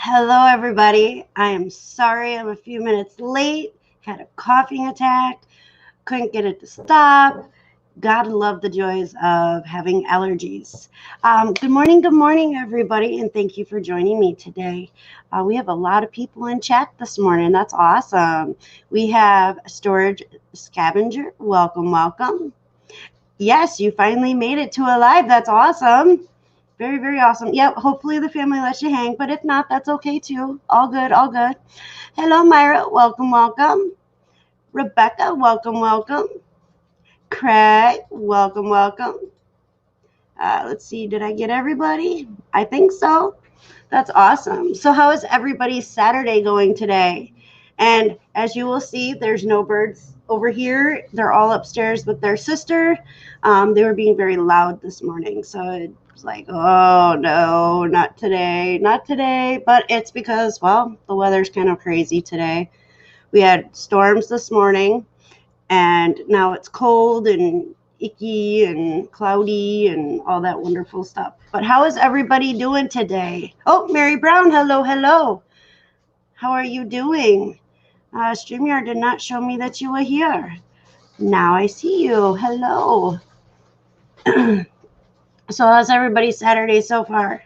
Hello, everybody. I am sorry I'm a few minutes late. Had a coughing attack. Couldn't get it to stop. Gotta love the joys of having allergies. Good morning, everybody, and thank you for joining me today. We have a lot of people in chat this morning. That's awesome. We have Storage Scavenger. Welcome, welcome. Yes, you finally made it to a live. That's awesome. Very, very awesome. Yep, hopefully the family lets you hang, but if not, that's okay too. All good, all good. Hello, Myra. Welcome, welcome. Rebecca, welcome, welcome. Craig, welcome, welcome. Let's see, did I get everybody? I think so. That's awesome. So how is everybody's Saturday going today? And as you will see, there's no birds over here. They're all upstairs with their sister. They were being very loud this morning, so it was like, oh no, not today, not today. But it's because, well, the weather's kind of crazy today. We had storms this morning, and now it's cold and icky and cloudy and all that wonderful stuff. But how is everybody doing today? Oh, Mary Brown, hello, hello. How are you doing? StreamYard did not show me that you were here. Now I see you. Hello. So how's everybody's Saturday so far?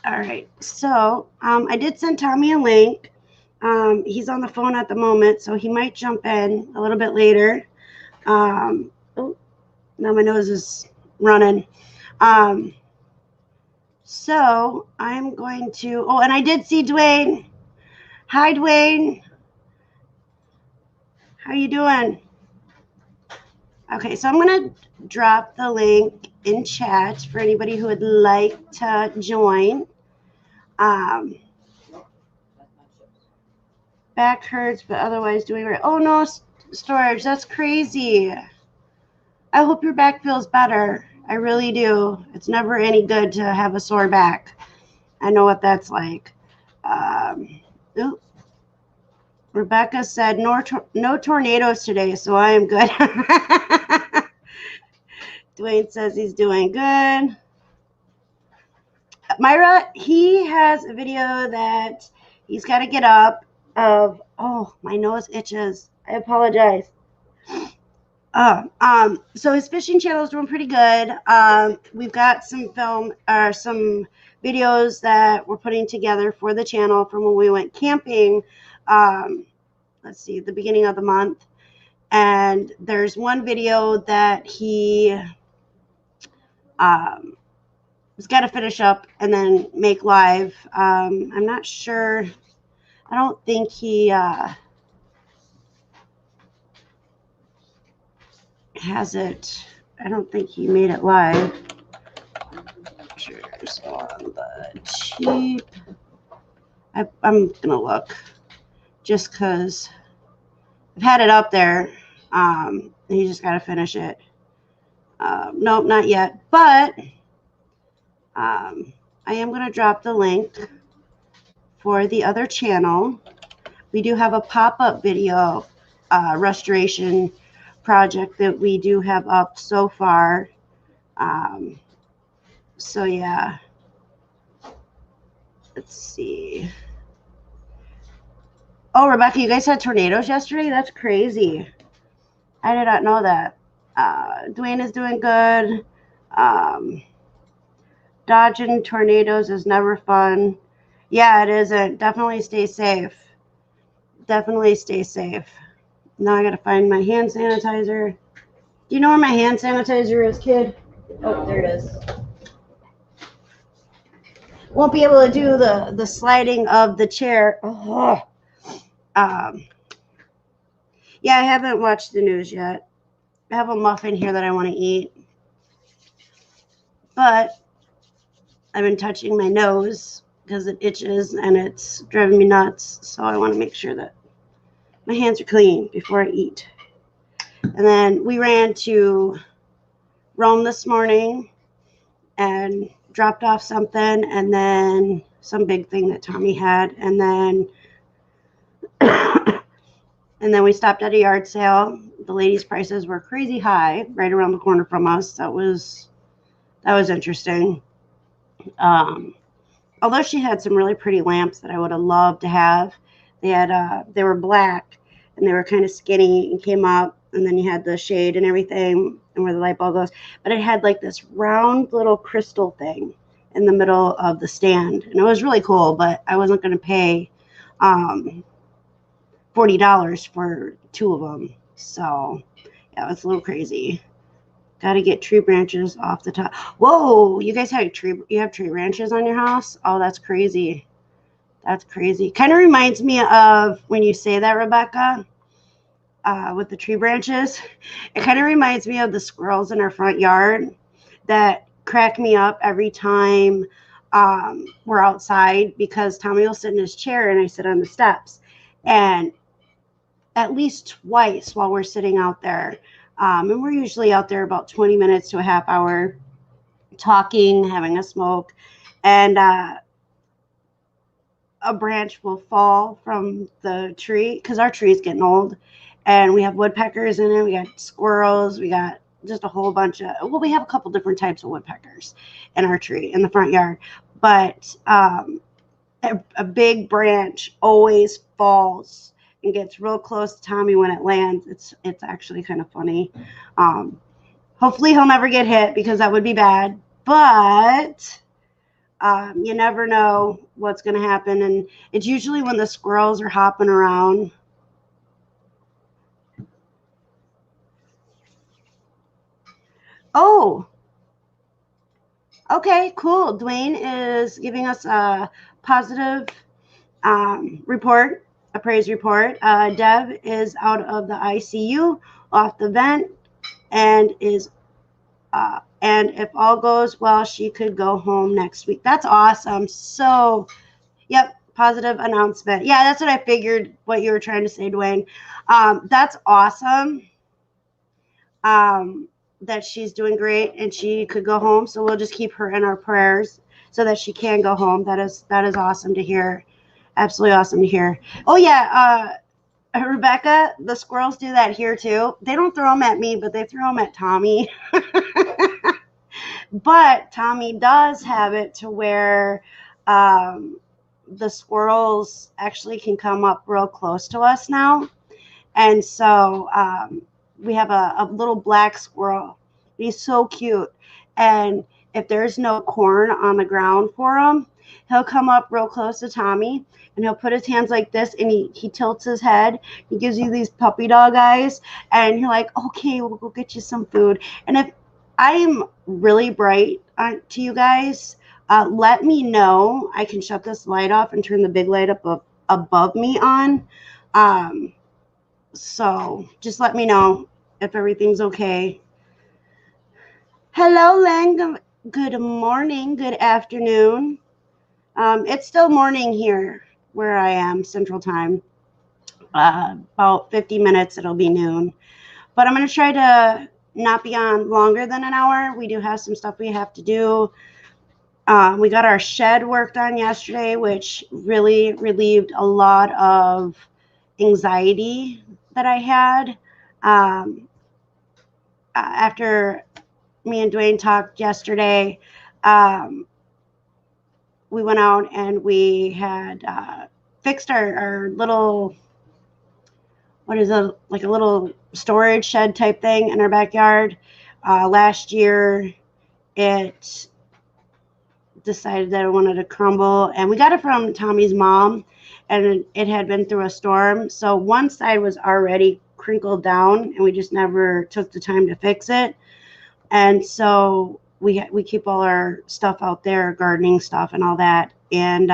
All right. So I did send Tommy a link. He's on the phone at the moment, so he might jump in a little bit later. Oh, now my nose is running. So I'm going to, oh, and I did see Dwayne. Hi, Dwayne. How you doing? Okay, so I'm going to drop the link in chat for anybody who would like to join. Back hurts, but otherwise doing right. Oh, no, Storage, that's crazy. I hope your back feels better. I really do. It's never any good to have a sore back. I know what that's like. Rebecca said, no tornadoes today, so I am good. Dwayne says he's doing good. Myra, he has a video that he's got to get up of, oh, my nose itches. I apologize. So his fishing channel is doing pretty good. We've got some some videos that we're putting together for the channel from when we went camping. Let's see, the beginning of the month. And there's one video that he has got to finish up and then make live. I'm not sure. I don't think he has it. I don't think he made it live. Pictures on the cheap. I'm gonna look just because I've had it up there. And you just gotta finish it. Nope, not yet. But I am gonna drop the link for the other channel. We do have a pop-up video restoration project that we do have up so far. So yeah, let's see. Oh, Rebecca, you guys had tornadoes yesterday? That's crazy. I did not know that. Dwayne is doing good. Dodging tornadoes is never fun. Yeah, it isn't. Definitely stay safe. Definitely stay safe. Now I gotta find my hand sanitizer. Do you know where my hand sanitizer is, kid? Oh, there it is. Won't be able to do the sliding of the chair. Oh. Yeah, I haven't watched the news yet. I have a muffin here that I want to eat. But I've been touching my nose because it itches and it's driving me nuts. So I want to make sure that my hands are clean before I eat. And then we ran to Rome this morning and dropped off something, and then some big thing that Tommy had, and then we stopped at a yard sale. The ladies' prices were crazy high right around the corner from us. That was That was interesting. Although she had some really pretty lamps that I would have loved to have. They were black and they were kind of skinny and came up, and then you had the shade and everything and where the light bulb goes. But it had like this round little crystal thing in the middle of the stand, and it was really cool. But I wasn't going to pay $40 for 2 of them, so yeah, it was a little crazy. Got to get tree branches off the top. Whoa, you guys have tree branches on your house? Oh, that's crazy. That's crazy. Kind of reminds me of when you say that, Rebecca, with the tree branches. It kind of reminds me of the squirrels in our front yard that crack me up every time we're outside, because Tommy will sit in his chair and I sit on the steps. And at least twice while we're sitting out there, and we're usually out there about 20 minutes to a half hour talking, having a smoke, and a branch will fall from the tree because our tree is getting old, and we have woodpeckers in it. We got squirrels. We got just a whole bunch of, well, we have a couple different types of woodpeckers in our tree in the front yard, but a big branch always falls and gets real close to Tommy when it lands. It's actually kind of funny. Hopefully he'll never get hit, because that would be bad, but you never know what's going to happen. And it's usually when the squirrels are hopping around. Oh, okay, cool. Dwayne is giving us a positive report, a praise report. Deb is out of the ICU, off the vent, and and if all goes well, she could go home next week. That's awesome. So, yep, positive announcement. Yeah, that's what I figured what you were trying to say, Dwayne. That's awesome. That she's doing great and she could go home. So we'll just keep her in our prayers so that she can go home. That is awesome to hear. Absolutely awesome to hear. Oh yeah, Rebecca, the squirrels do that here too. They don't throw them at me, but they throw them at Tommy. But Tommy does have it to where the squirrels actually can come up real close to us now. And so we have a little black squirrel. He's so cute. And if there's no corn on the ground for him, he'll come up real close to Tommy and he'll put his hands like this, and he tilts his head. He gives you these puppy dog eyes, and you're like, okay, we'll go get you some food. And if I'm really bright to you guys, let me know. I can shut this light off and turn the big light up above me on. So just let me know if everything's okay. Hello, Len. Good morning. Good afternoon. It's still morning here where I am, Central Time. About 50 minutes, it'll be noon. But I'm going to try to not be on longer than an hour. We do have some stuff we have to do. We got our shed worked on yesterday, which really relieved a lot of anxiety that I had. After me and Dwayne talked yesterday, we went out and we had fixed our little, what is it, like a little storage shed type thing in our backyard. Last year, it decided that it wanted to crumble, and we got it from Tommy's mom, and it had been through a storm. So one side was already crinkled down, and we just never took the time to fix it. And so we keep all our stuff out there, gardening stuff and all that. And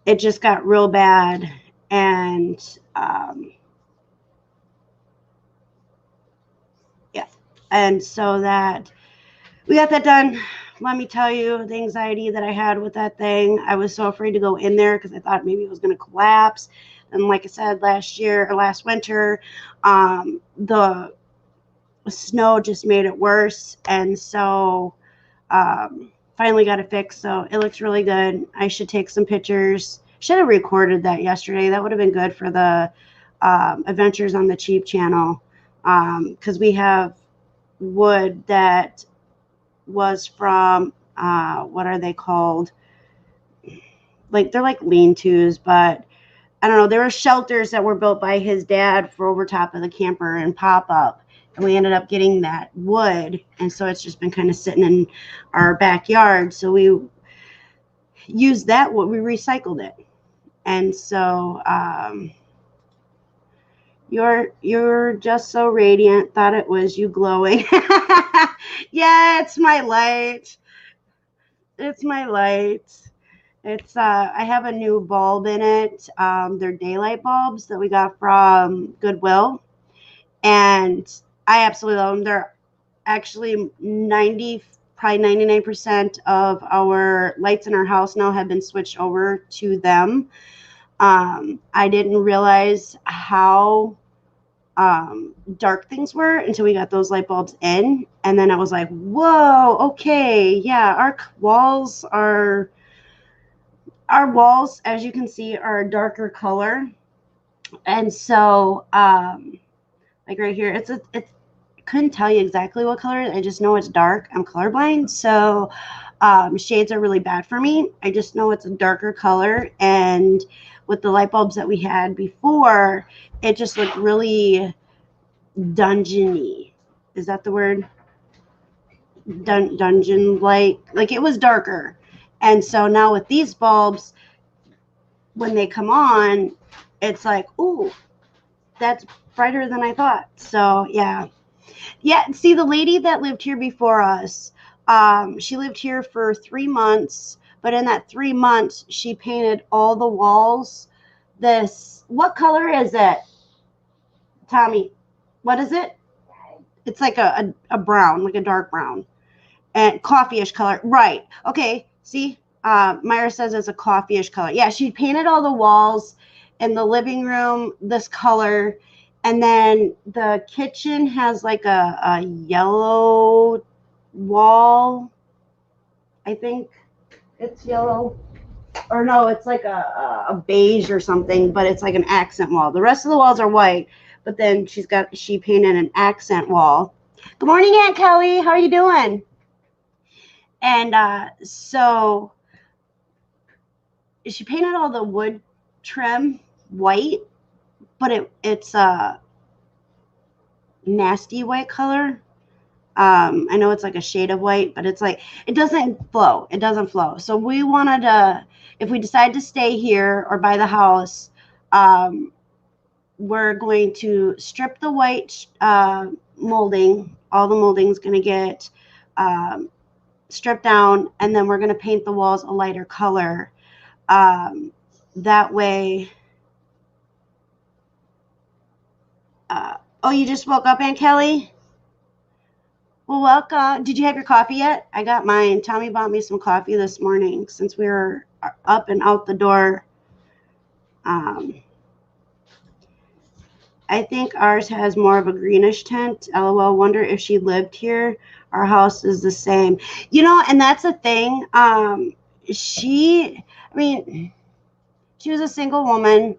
it just got real bad. And yeah. And so that we got that done. Let me tell you the anxiety that I had with that thing. I was so afraid to go in there because I thought maybe it was going to collapse. And like I said, last winter, the snow just made it worse. And so finally got it fixed. So it looks really good. I should take some pictures. Should have recorded that yesterday. That would have been good for the Adventures on the Cheap channel, because we have wood that was from, what are they called? Like, they're like lean-tos, but I don't know. There were shelters that were built by his dad for over top of the camper and pop up. And we ended up getting that wood. And so it's just been kind of sitting in our backyard. So we used that wood, we recycled it. And so you're just so radiant. Thought it was you glowing. Yeah, it's my light. It's my light. It's I have a new bulb in it. They're daylight bulbs that we got from Goodwill, and I absolutely love them. They're actually 99% of our lights in our house now have been switched over to them. I didn't realize how dark things were until we got those light bulbs in, and then I was like, whoa, okay, yeah, our walls, as you can see, are a darker color. And so like right here, it's couldn't tell you exactly what color. I just know it's dark. I'm colorblind, so shades are really bad for me. I just know it's a darker color, and with the light bulbs that we had before, it just looked really dungeony. Is that the word? Dungeon like it was darker. And so now with these bulbs, when they come on, it's like, ooh, that's brighter than I thought. So yeah. See, the lady that lived here before us, she lived here for 3 months, but in that 3 months, she painted all the walls. What color is it, Tommy? What is it? It's like a brown, like a dark brown, and coffee-ish color. Right. Okay. See, Myra says it's a coffee-ish color. Yeah, she painted all the walls in the living room this color, and then the kitchen has like a yellow wall. I think it's yellow, or no, it's like a beige or something, but it's like an accent wall. The rest of the walls are white, but then she painted an accent wall. Good morning, Aunt Kelly. How are you doing? And so she painted all the wood trim white, but it's a nasty white color. I know it's like a shade of white, but it's like it doesn't flow. It doesn't flow. So we wanted to, if we decide to stay here or buy the house, we're going to strip the white molding. All the molding is going to get stripped down, and then we're going to paint the walls a lighter color. That way. Oh, you just woke up, Aunt Kelly? Well, welcome. Did you have your coffee yet? I got mine. Tommy bought me some coffee this morning since we were up and out the door. I think ours has more of a greenish tint. LOL, wonder if she lived here. Our house is the same. You know, and that's the thing. She was a single woman.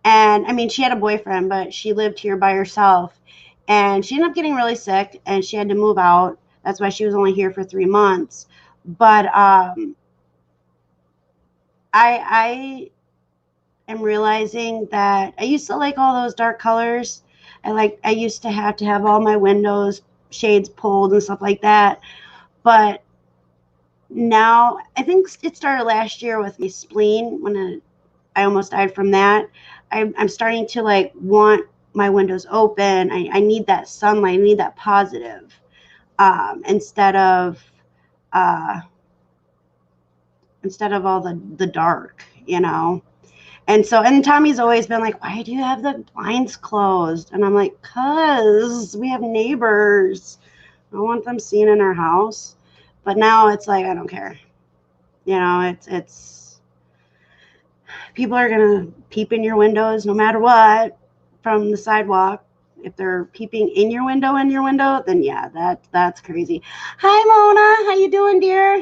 And I mean, she had a boyfriend, but she lived here by herself. And she ended up getting really sick, and she had to move out. That's why she was only here for 3 months. But I am realizing that I used to like all those dark colors. I used to have all my windows shades pulled and stuff like that. But now, I think it started last year with my spleen when I almost died from that. I'm starting to like want my windows open. I need that sunlight. I need that positive instead of all the dark, you know. And Tommy's always been like, why do you have the blinds closed? And I'm like, cause we have neighbors. I don't want them seen in our house. But now it's like, I don't care. You know, it's people are gonna peep in your windows no matter what from the sidewalk. If they're peeping in your window, then yeah, that's crazy. Hi, Mona. How you doing, dear?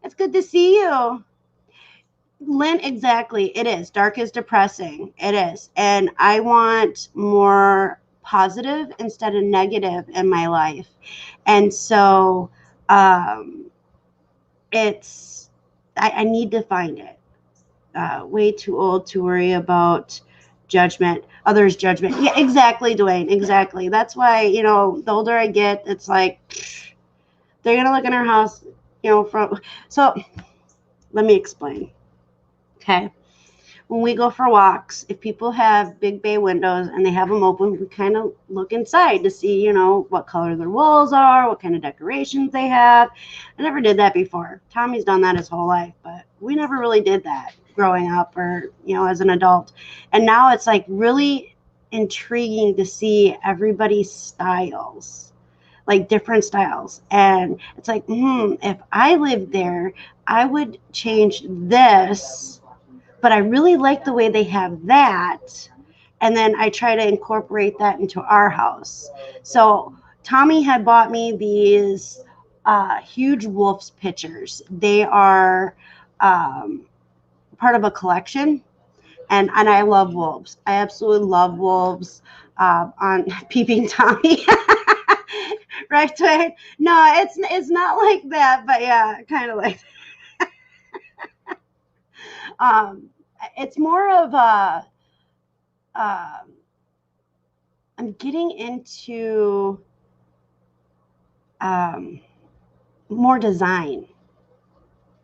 It's good to see you. Lynn, exactly. It is. Dark is depressing. It is. And I want more positive instead of negative in my life. And so I need to find it. Way too old to worry about judgment, others' judgment. Yeah, exactly, Dwayne. Exactly. That's why, the older I get, it's like they're gonna look in our house, from. So let me explain. Okay. When we go for walks, if people have big bay windows and they have them open, we kind of look inside to see, what color their walls are, what kind of decorations they have. I never did that before. Tommy's done that his whole life, but we never really did that growing up or, as an adult. And now it's like really intriguing to see everybody's styles, like different styles. And it's like, if I lived there, I would change this, but I really like the way they have that. And then I try to incorporate that into our house. So Tommy had bought me these huge Wolves pictures. They are part of a collection. And I love wolves. I absolutely love wolves on Peeping Tommy. Right, Dwayne? No, it's not like that, but yeah, kind of like that. It's more of a I'm getting into more design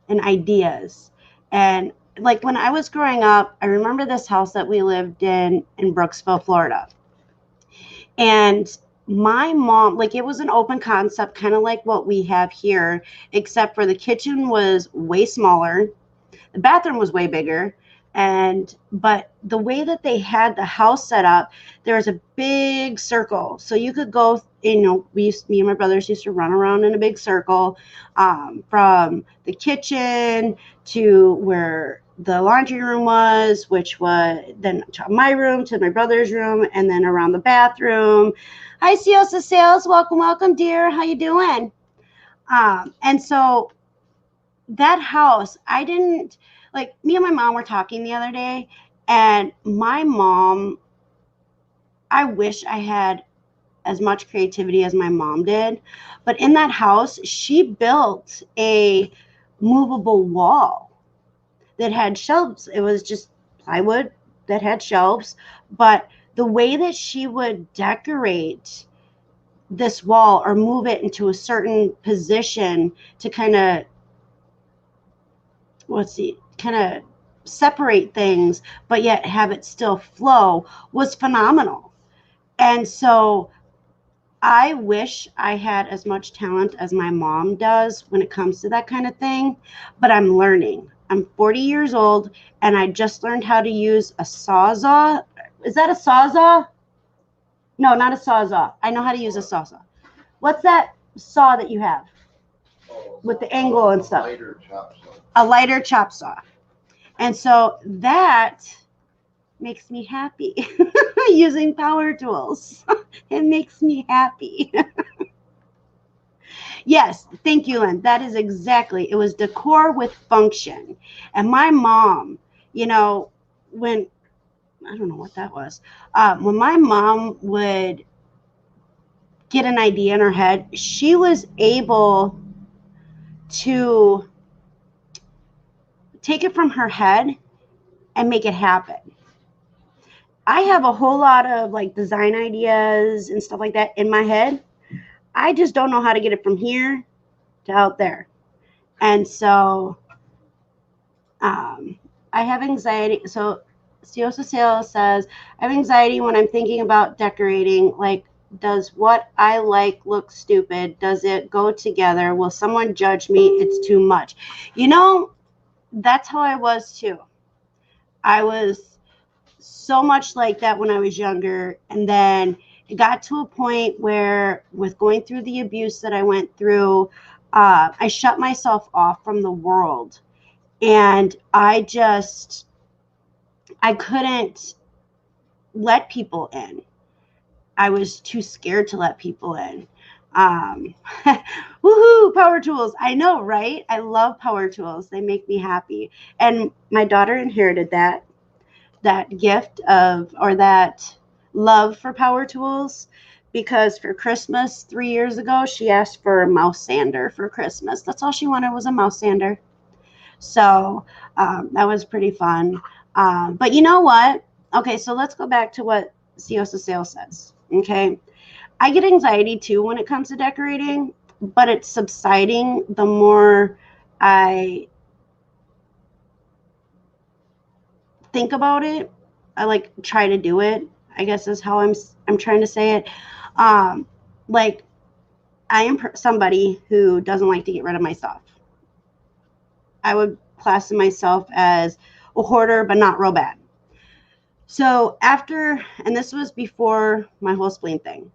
and ideas. And like when I was growing up, I remember this house that we lived in Brooksville, Florida. And my mom, like it was an open concept, kind of like what we have here, except for the kitchen was way smaller. The bathroom was way bigger. But the way that they had the house set up, there was a big circle. So you could go, me and my brothers used to run around in a big circle from the kitchen to where the laundry room was, which was then to my room, to my brother's room, and then around the bathroom. Hi, Siosa Sales. Welcome, dear. How you doing? And so that house, I didn't, like, me and my mom were talking the other day, and my mom, I wish I had as much creativity as my mom did. But in that house, she built a movable wall that had shelves. It was just plywood that had shelves. But the way that she would decorate this wall or move it into a certain position to kind of, kind of separate things, but yet have it still flow was phenomenal. And so I wish I had as much talent as my mom does when it comes to that kind of thing, but I'm learning. I'm 40 years old and I just learned how to use a sawzall. Is that a sawzall? No, not a sawzall. I know how to use a sawzall. What's that saw that you have with the angle and stuff? A lighter chop saw. And so that makes me happy. Using power tools. It makes me happy. Yes, thank you, Lynn. That is exactly. It was decor with function. And my mom, when, I don't know what that was. When my mom would get an idea in her head, she was able to take it from her head and make it happen. I have a whole lot of like design ideas and stuff like that in my head. I just don't know how to get it from here to out there. And so I have anxiety. So Siosa Sales says, I have anxiety when I'm thinking about decorating. Like, does what I like look stupid? Does it go together? Will someone judge me? It's too much. That's how I was too. I was so much like that when I was younger. And then it got to a point where with going through the abuse that I went through, I shut myself off from the world. And I couldn't let people in. I was too scared to let people in. Woohoo, power tools. I know, right? I love power tools. They make me happy. And my daughter inherited that gift of, or that love for power tools, because for Christmas 3 years ago, she asked for a mouse sander for Christmas. That's all she wanted, was a mouse sander. So that was pretty fun. But you know what? Okay, so let's go back to what Siosa Sale says. Okay. I get anxiety too when it comes to decorating, but it's subsiding the more I think about it. I like try to do it, I guess is how I'm trying to say it. Um, like I am somebody who doesn't like to get rid of my stuff. I would class myself as a hoarder, but not real bad. So after, and this was before my whole spleen thing.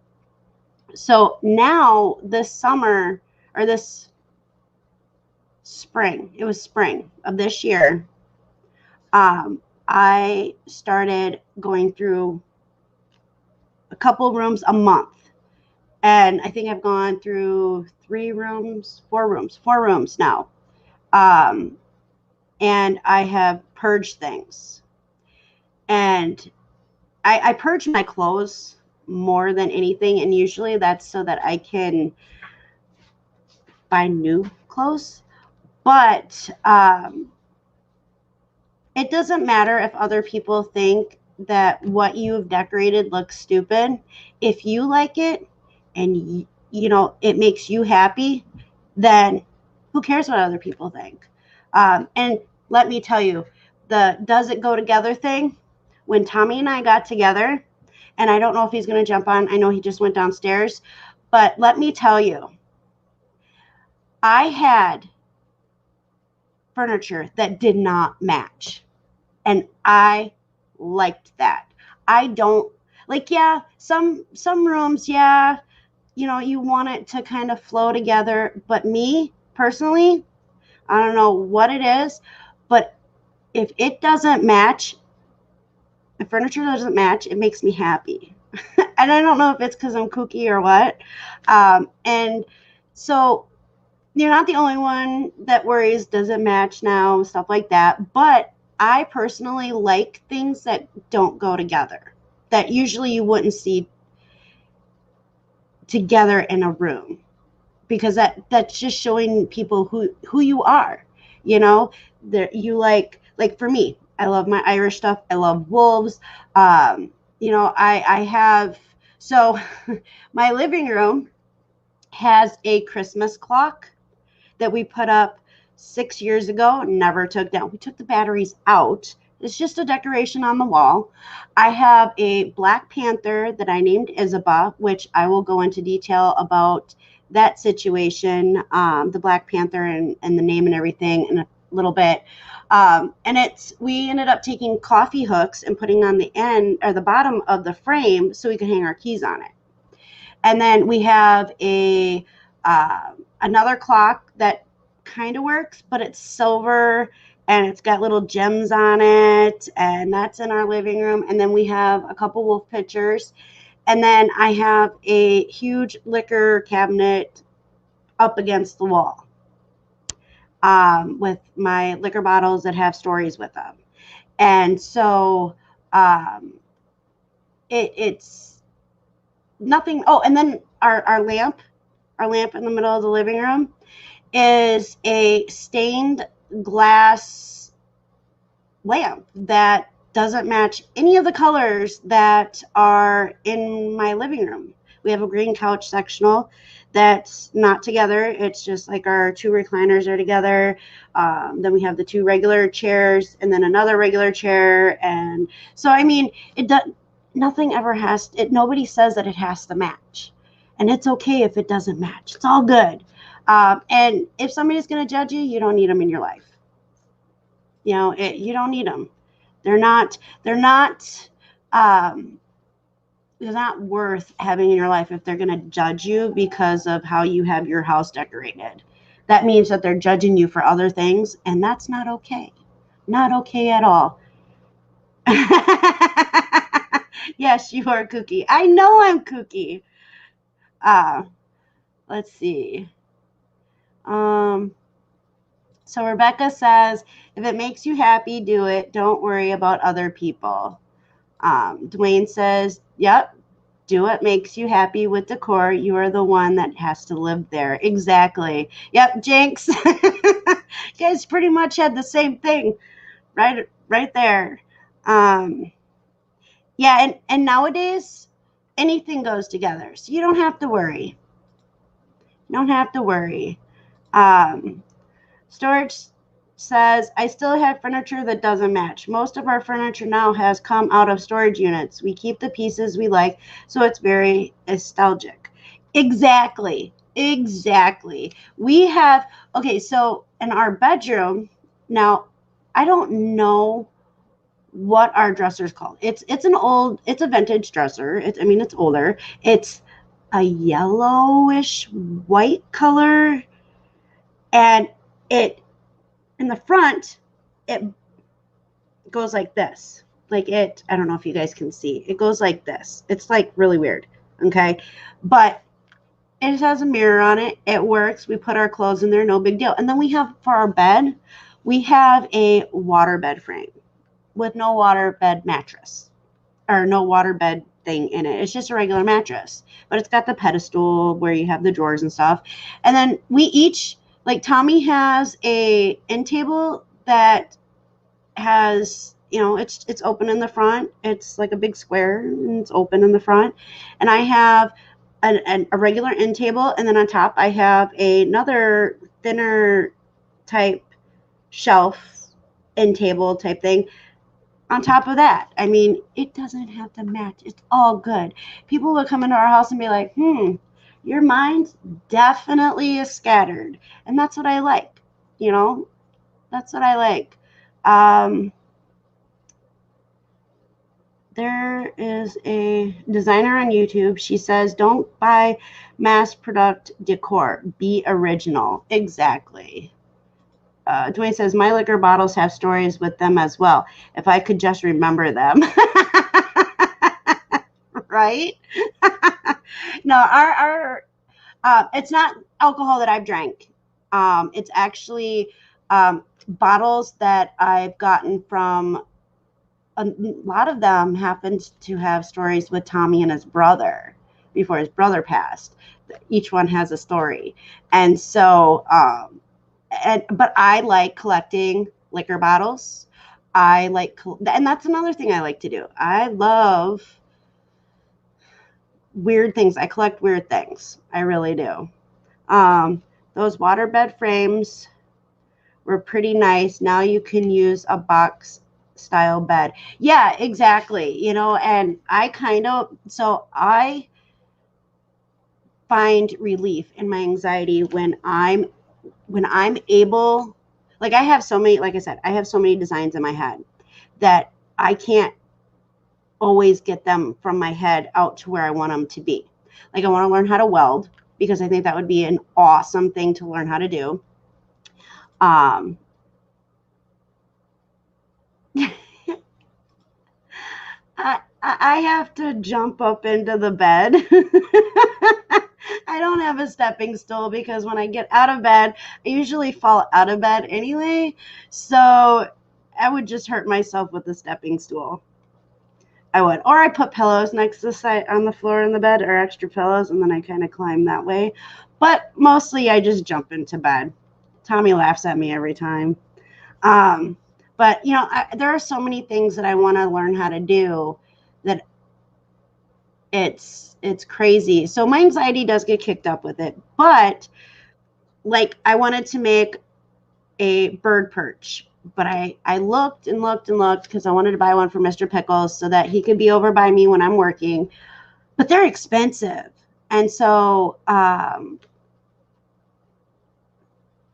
So now this summer, or this spring, it was spring of this year, I started going through a couple rooms a month. And I think I've gone through 4 rooms now. And I have purged things. And I purge my clothes more than anything. And usually that's so that I can buy new clothes. But it doesn't matter if other people think that what you've decorated looks stupid. If you like it and you know it makes you happy, then who cares what other people think? And let me tell you, the does it go together thing, when Tommy and I got together, and I don't know if he's going to jump on. I know he just went downstairs, but let me tell you, I had furniture that did not match. And I liked that. I don't like, yeah, some rooms, yeah, you know, you want it to kind of flow together. But me personally, I don't know what it is, but if it doesn't match, if furniture doesn't match, it makes me happy. And I don't know if it's because I'm kooky or what. And so you're not the only one that worries, does it match now, stuff like that. But I personally like things that don't go together, that usually you wouldn't see together in a room, because that's just showing people who you are. You know, that you like for me, I love my Irish stuff. I love wolves. You know, I have, so my living room has a Christmas clock that we put up 6 years ago, never took down. We took the batteries out. It's just a decoration on the wall. I have a Black Panther that I named Isabah, which I will go into detail about that situation, the Black Panther and the name and everything in a little bit. And we ended up taking coffee hooks and putting on the end or the bottom of the frame so we could hang our keys on it. And then we have another clock that kind of works, but it's silver and it's got little gems on it, and that's in our living room. And then we have a couple wolf pictures, and then I have a huge liquor cabinet up against the wall, with my liquor bottles that have stories with them. And so it's nothing. Oh, and then our lamp in the middle of the living room is a stained glass lamp that doesn't match any of the colors that are in my living room. We have a green couch sectional that's not together. It's just like our 2 recliners are together. Then we have the 2 regular chairs and then another regular chair. And so, I mean, nothing ever has, nobody says that it has to match. And it's okay if it doesn't match. It's all good. And if somebody's going to judge you, you don't need them in your life. You know, you don't need them. They're not worth having in your life if they're going to judge you because of how you have your house decorated. That means that they're judging you for other things, and that's not okay. Not okay at all. Yes, you are kooky. I know I'm kooky. Let's see. So Rebecca says, if it makes you happy, do it. Don't worry about other people. Dwayne says, yep, do what makes you happy with decor. You are the one that has to live there. Exactly. Yep, Jinx. You guys pretty much had the same thing right there. Yeah, and nowadays anything goes together. So you don't have to worry. You don't have to worry. Um, Storage says, I still have furniture that doesn't match. Most of our furniture now has come out of storage units. We keep the pieces we like, so it's very nostalgic. Exactly. Exactly. We have, okay, so in our bedroom, now I don't know what our dresser is called. It's a vintage dresser. It's older. It's a yellowish white color, and it in the front, it goes like this. I don't know if you guys can see. It goes like this. It's like really weird. Okay. But it has a mirror on it. It works. We put our clothes in there, no big deal. And then we have, for our bed, we have a water bed frame with no water bed mattress or no water bed thing in it. It's just a regular mattress, but it's got the pedestal where you have the drawers and stuff. And then we each, like Tommy has a end table that has, it's open in the front. It's like a big square and it's open in the front. And I have a regular end table, and then on top I have another thinner type shelf end table type thing on top of that. It doesn't have to match. It's all good. People will come into our house and be like, your mind definitely is scattered. And that's what I like. That's what I like. There is a designer on YouTube. She says, don't buy mass product decor. Be original. Exactly. Dwayne says, my liquor bottles have stories with them as well. If I could just remember them. Right? No, it's not alcohol that I've drank. It's actually bottles that I've gotten from, a lot of them happened to have stories with Tommy and his brother before his brother passed. Each one has a story. And so, but I like collecting liquor bottles. And that's another thing I like to do. I love weird things. I collect weird things. I really do. Those waterbed frames were pretty nice. Now you can use a box style bed. Yeah, exactly. And I find relief in my anxiety when I'm able, like I have so many, like I said, I have so many designs in my head that I can't always get them from my head out to where I want them to be. Like I want to learn how to weld because I think that would be an awesome thing to learn how to do. I have to jump up into the bed. I don't have a stepping stool because when I get out of bed, I usually fall out of bed anyway. So I would just hurt myself with the stepping stool. I would. Or I put pillows next to the side on the floor in the bed, or extra pillows, and then I kind of climb that way. But mostly I just jump into bed. Tommy laughs at me every time. But there are so many things that I want to learn how to do that it's crazy. So my anxiety does get kicked up with it. But like I wanted to make a bird perch, but I looked and looked and looked because I wanted to buy one for Mr. Pickles so that he could be over by me when I'm working. But they're expensive. And so oh,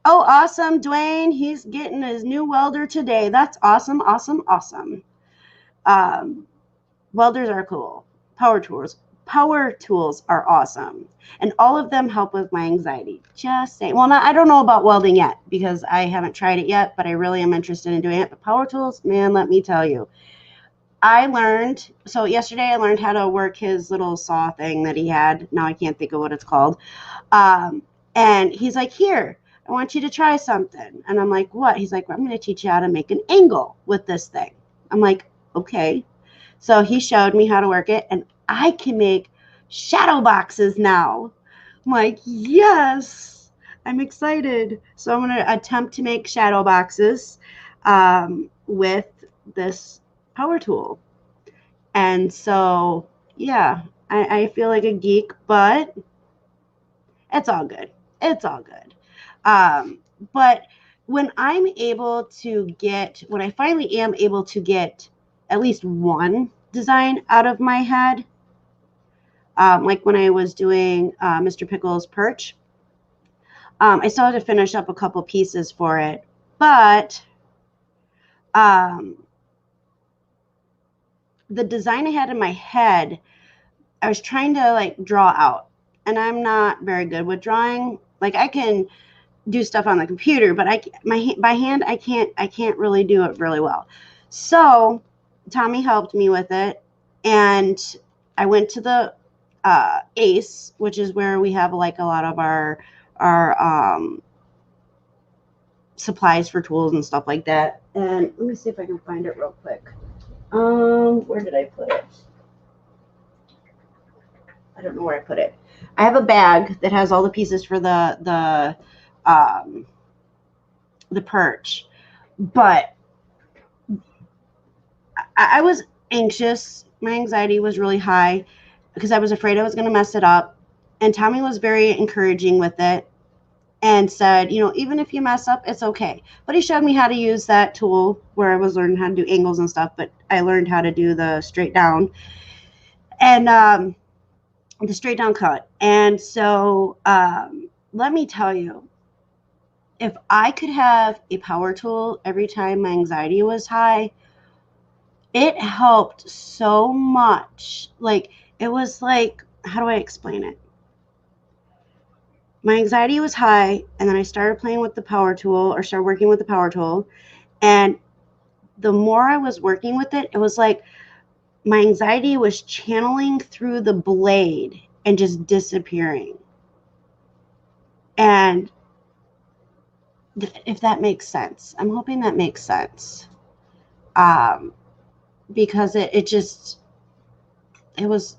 awesome, Dwayne. He's getting his new welder today. That's awesome, awesome, awesome. Welders are cool. Power tools are awesome. And all of them help with my anxiety. Just saying. Well, I don't know about welding yet because I haven't tried it yet, but I really am interested in doing it. But power tools, man, let me tell you. Yesterday I learned how to work his little saw thing that he had. Now I can't think of what it's called. And he's like, here, I want you to try something. And I'm like, what? He's like, well, I'm going to teach you how to make an angle with this thing. I'm like, okay. So he showed me how to work it, and I can make shadow boxes now. I'm like, yes, I'm excited. So I'm going to attempt to make shadow boxes with this power tool. And so, yeah, I feel like a geek, but it's all good. It's all good. But when I'm able to get, when I finally am able to get at least one design out of my head, like when I was doing Mr. Pickle's perch, I still had to finish up a couple pieces for it, but the design I had in my head, I was trying to like draw out, and I'm not very good with drawing. Like I can do stuff on the computer, but by hand I can't really do it really well. So Tommy helped me with it, and I went to the Ace, which is where we have like a lot of our supplies for tools and stuff like that. And let me see if I can find it real quick. Where did I put it? I don't know where I put it. I have a bag that has all the pieces for the perch, but I was anxious. My anxiety was really high because I was afraid I was going to mess it up. And Tommy was very encouraging with it and said, you know, even if you mess up, it's okay. But he showed me how to use that tool where I was learning how to do angles and stuff, but I learned how to do the straight down and the straight down cut. And so let me tell you, if I could have a power tool every time my anxiety was high, it helped so much. Like, it was like, how do I explain it? My anxiety was high, and then I started playing with the power tool, or started working with the power tool. And the more I was working with it, it was like my anxiety was channeling through the blade and just disappearing. And if that makes sense, I'm hoping that makes sense. Because it just, it was,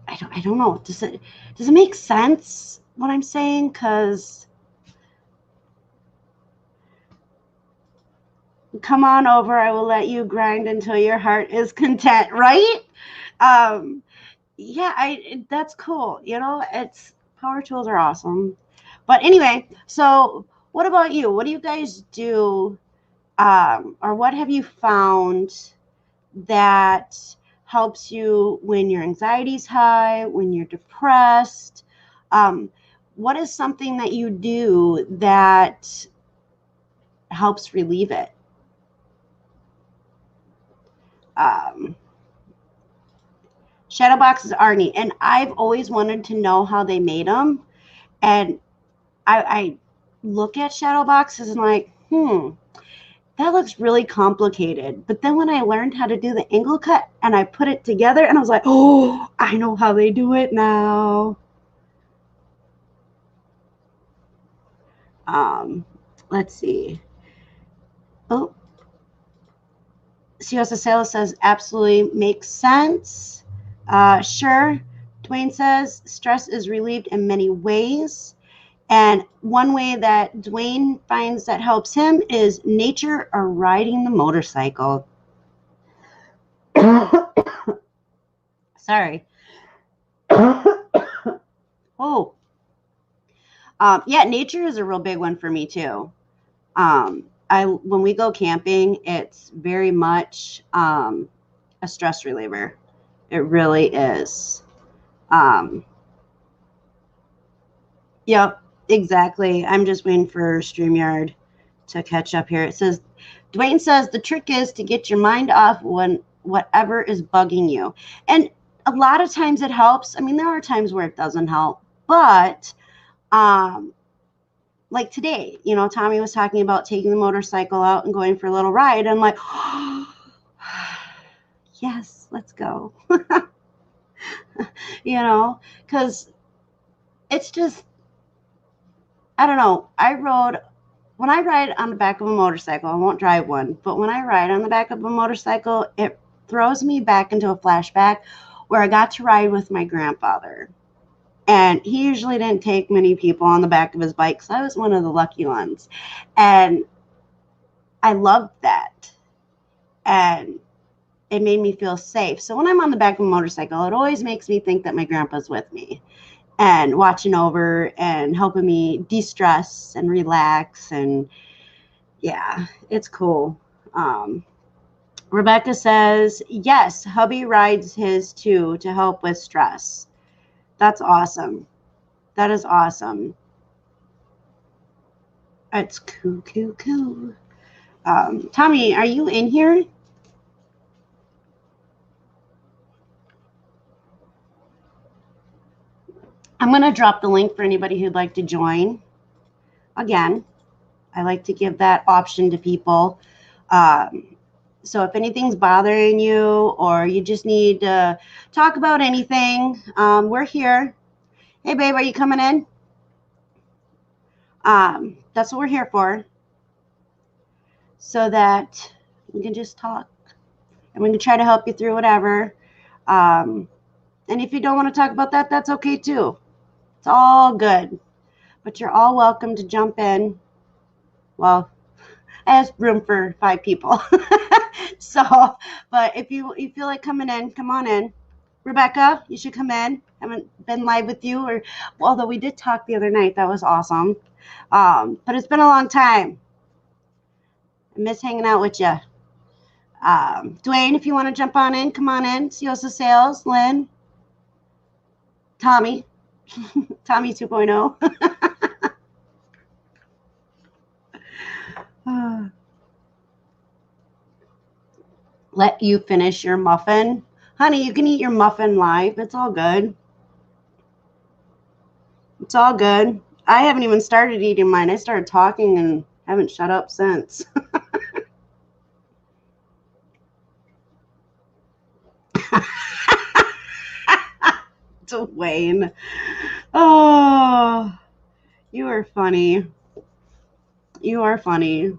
I don't know. Does it make sense what I'm saying? Because come on over, I will let you grind until your heart is content, right? Yeah, that's cool. You know, it's power tools are awesome. But anyway, so what about you? What do you guys do? Or what have you found that helps you when your anxiety's high, when you're depressed? What is something that you do that helps relieve it? Shadow boxes are neat, and I've always wanted to know how they made them. And I look at shadow boxes and like, that looks really complicated. But then when I learned how to do the angle cut and I put it together, and I was like, oh, I know how they do it now. Let's see. Oh, Ciosa Sales says absolutely makes sense. Sure. Dwayne says stress is relieved in many ways. And one way that Dwayne finds that helps him is nature or riding the motorcycle. Sorry. Oh. Yeah, nature is a real big one for me too. When we go camping, it's very much a stress reliever. It really is. Yep, exactly. I'm just waiting for StreamYard to catch up here. It says, Dwayne says the trick is to get your mind off when whatever is bugging you. And a lot of times it helps. I mean, there are times where it doesn't help, but like today, you know, Tommy was talking about taking the motorcycle out and going for a little ride. I'm like, oh, yes, let's go. You know, because it's just, I don't know. When I ride on the back of a motorcycle, I won't drive one, but when I ride on the back of a motorcycle, it throws me back into a flashback where I got to ride with my grandfather. And he usually didn't take many people on the back of his bike, so I was one of the lucky ones. And I loved that. And it made me feel safe. So when I'm on the back of a motorcycle, it always makes me think that my grandpa's with me and watching over and helping me de-stress and relax. And yeah, it's cool. Rebecca says, yes, hubby rides his too to help with stress. That's awesome. That is awesome. It's cool. Tommy, are you in here? I'm going to drop the link for anybody who'd like to join. Again, I like to give that option to people. So if anything's bothering you or you just need to talk about anything, we're here. Hey, babe, are you coming in? That's what we're here for. So that we can just talk. And we can try to help you through whatever. And if you don't want to talk about that, that's okay too. It's all good. But you're all welcome to jump in. Well, I have room for 5 people. So, but if you feel like coming in, come on in. Rebecca, you should come in. I haven't been live with you, or although we did talk the other night. That was awesome. But it's been a long time. I miss hanging out with you. Dwayne, if you want to jump on in, come on in. Siosa Sales, Lynn, Tommy, Tommy 2.0. Let you finish your muffin. Honey, you can eat your muffin live. It's all good. It's all good. I haven't even started eating mine. I started talking and haven't shut up since. Dwayne. Oh, you are funny. You are funny.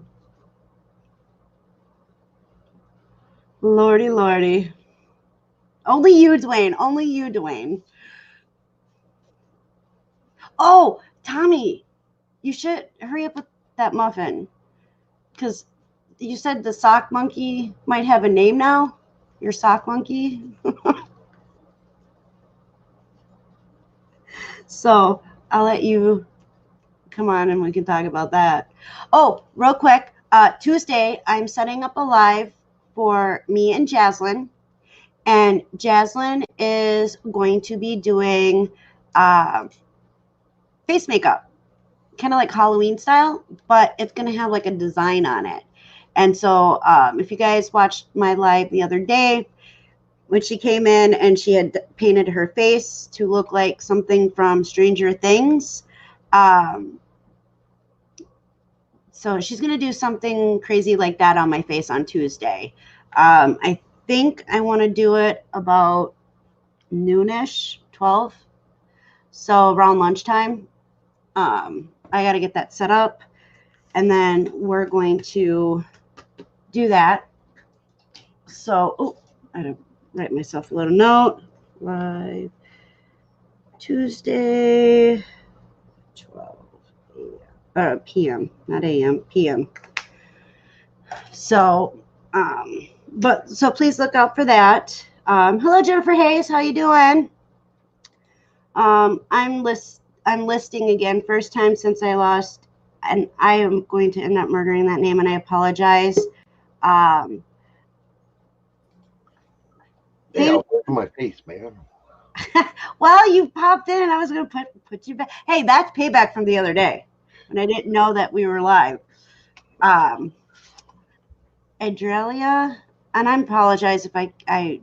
Lordy, lordy. Only you, Dwayne. Only you, Dwayne. Oh, Tommy, you should hurry up with that muffin. Because you said the sock monkey might have a name now. Your sock monkey. So I'll let you come on and we can talk about that. Oh, real quick. Tuesday, I'm setting up a live for me and Jaslyn. And Jaslyn is going to be doing face makeup, kind of like Halloween style, but it's going to have like a design on it. And so if you guys watched my live the other day, when she came in and she had painted her face to look like something from Stranger Things. So she's going to do something crazy like that on my face on Tuesday. I think I want to do it about noonish, 12. So around lunchtime. I got to get that set up. And then we're going to do that. So, I had to write myself a little note. Live Tuesday, 12 p.m. Not a.m. p.m. So, so please look out for that. Hello, Jennifer Hayes. How you doing? I'm listing again. First time since I lost, and I am going to end up murdering that name, and I apologize. Hey, I'll put my face, man. Well, you popped in. I was going to put you back. Hey, that's payback from the other day when I didn't know that we were live. Adrelia, and I apologize if I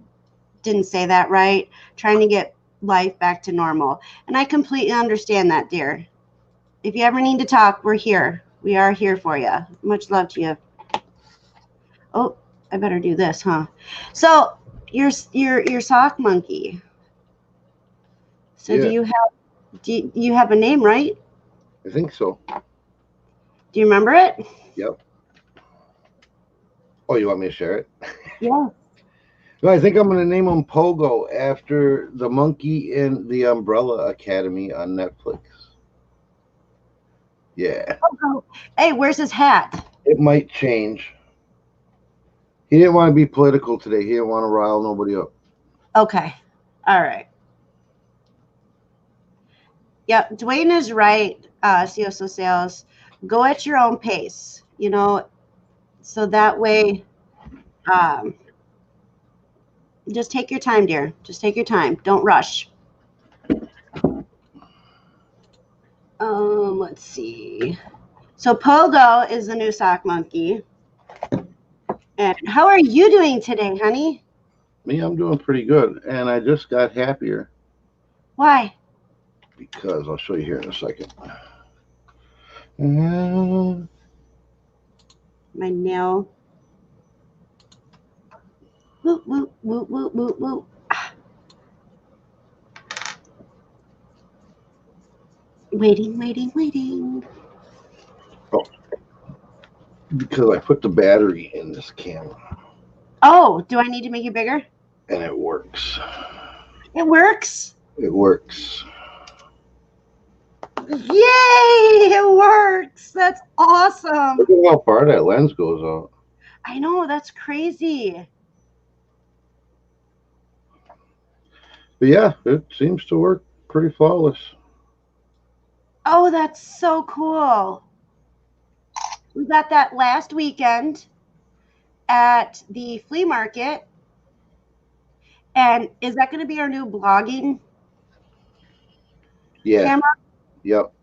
didn't say that right. Trying to get life back to normal. And I completely understand that, dear. If you ever need to talk, we're here. We are here for you. Much love to you. Oh, I better do this, huh? So your sock monkey. So yeah. Do you have a name, right? I think so. Do you remember it? Yep. Oh, you want me to share it? Yeah. No, I think I'm going to name him Pogo after the monkey in the Umbrella Academy on Netflix. Yeah. Pogo. Hey, where's his hat? It might change. He didn't want to be political today. He didn't want to rile nobody up. Okay. All right. Yep. Dwayne is right. CSO sales. Go at your own pace. So that way, um, just take your time, dear. Just take your time. Don't rush. Let's see. So Pogo is the new sock monkey. And how are you doing today, honey? Me, I'm doing pretty good. And I just got happier Why? because I'll show you here in a second. Uh, My nail. Woo, woo, woo, woo, woo, woo. Waiting, waiting, waiting. because I put the battery in this camera Oh, do I need to make it bigger? and it works. It works. It works. Yay! It works. That's awesome. Look at how far that lens goes out. I know. That's crazy. But yeah, it seems to work pretty flawless. Oh, that's so cool. We got that last weekend at the flea market. And is that going to be our new blogging Yeah. camera? Yep.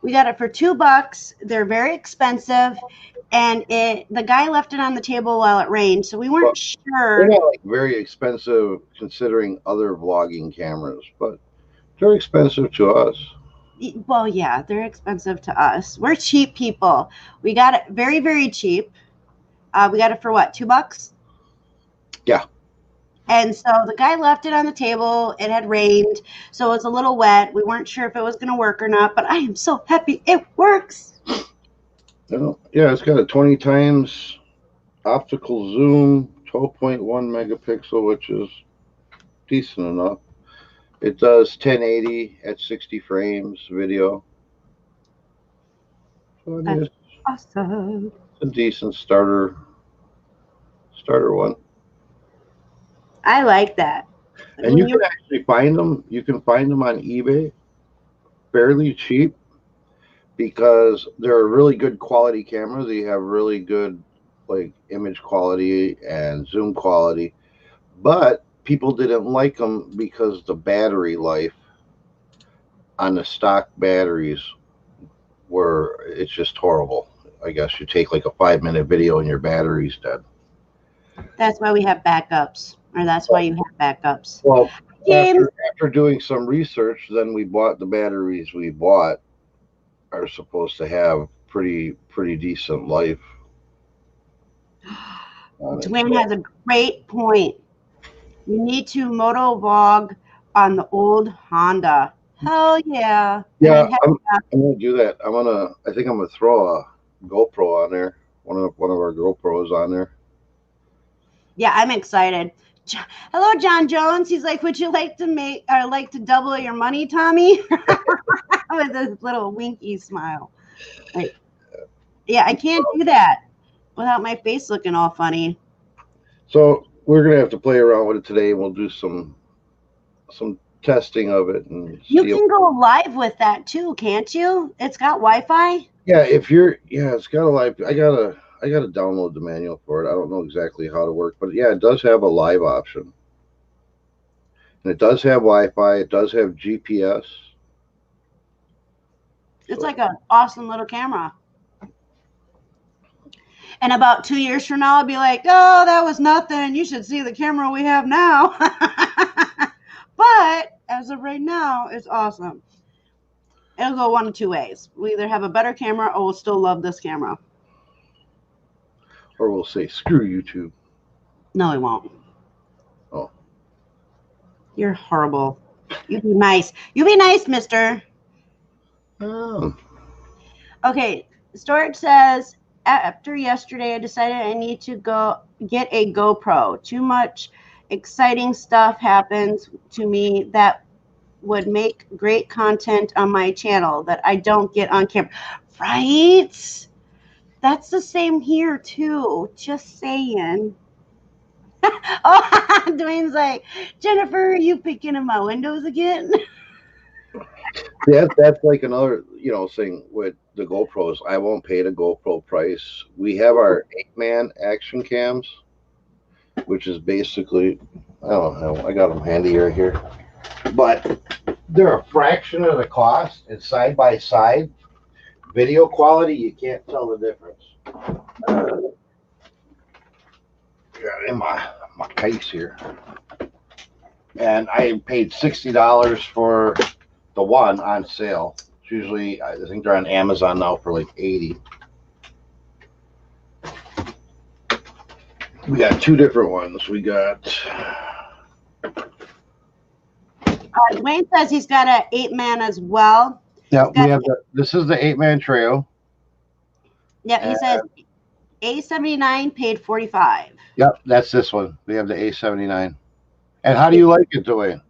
We got it for $2. They're very expensive. And the guy left it on the table while it rained, so we weren't sure. They're not like very expensive considering other vlogging cameras, but they're expensive to us. Well, yeah, they're expensive to us. We're cheap people. We got it very, very cheap. We got it for what, $2? Yeah. And so the guy left it on the table. It had rained, so it was a little wet. We weren't sure if it was going to work or not, but I am so happy it works. Yeah, it's got a 20 times optical zoom, 12.1 megapixel, which is decent enough. It does 1080 at 60 frames video. So I mean, it's Awesome. a decent starter one. I like that. And you can actually find them. You can find them on eBay fairly cheap because they're a really good quality camera. They have really good like image quality and zoom quality, but people didn't like them because the battery life on the stock batteries it's just horrible. I guess you take like a 5-minute video and your battery's dead. That's why we have backups, or that's why you have backups. Well, after doing some research, then we bought the batteries we bought are supposed to have pretty decent life. Dwayne has a great point. You need to motovlog on the old Honda. Hell yeah. Yeah, I'm gonna do that. I think I'm gonna throw a GoPro on there. One of our GoPros on there. Yeah, I'm excited. Hello, John Jones. He's like, would you like to double your money, Tommy? With a little winky smile. Like, yeah, I can't do that without my face looking all funny. So we're gonna have to play around with it today. We'll do some testing of it, and you can go live with that too, can't you? It's got Wi-Fi. Yeah, it's got a live. I gotta download the manual for it. I don't know exactly how to work, but yeah, it does have a live option, and it does have Wi-Fi. It does have GPS. It's like an awesome little camera. And about 2 years from now, I'll be like, oh, that was nothing. You should see the camera we have now. But as of right now, it's awesome. It'll go one of two ways. We either have a better camera or we'll still love this camera. Or we'll say, screw YouTube. No, we won't. Oh. You're horrible. You be nice. You be nice, mister. Oh. Okay, Storage says, after yesterday, I decided I need to go get a GoPro. Too much exciting stuff happens to me that would make great content on my channel that I don't get on camera. Right? That's the same here too. Just saying. Oh, Dwayne's like, Jennifer, are you picking in my windows again? That's like another thing with the GoPros. I won't pay the GoPro price. We have our 8-man action cams, which is basically, I don't know, I got them handy right here, but they're a fraction of the cost. And side by side video quality, you can't tell the difference. Got in my case here, and I paid $60 for the one on sale. It's usually, I think they're on Amazon now for like 80. We got two different ones. We got Dwayne says he's got an 8-man as well. Yeah, we have this is the 8-man trio. Yep, he says A79 paid $45. Yep, that's this one. We have the A79. And how do you like it, Dwayne?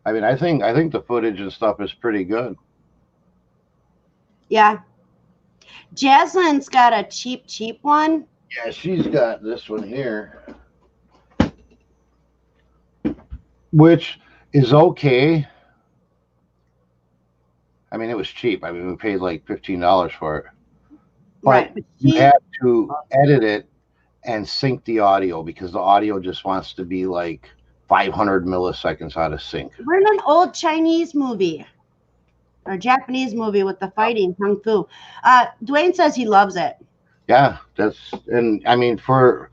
I mean, I think the footage and stuff is pretty good. Yeah. Jaslyn's got a cheap one. Yeah, she's got this one here, which is okay. I mean, it was cheap. I mean, we paid like $15 for it. But right. You have to edit it and sync the audio because the audio just wants to be like 500 milliseconds out of sync. We're in an old Chinese movie or Japanese movie with the fighting kung fu. Dwayne says he loves it. Yeah, and I mean for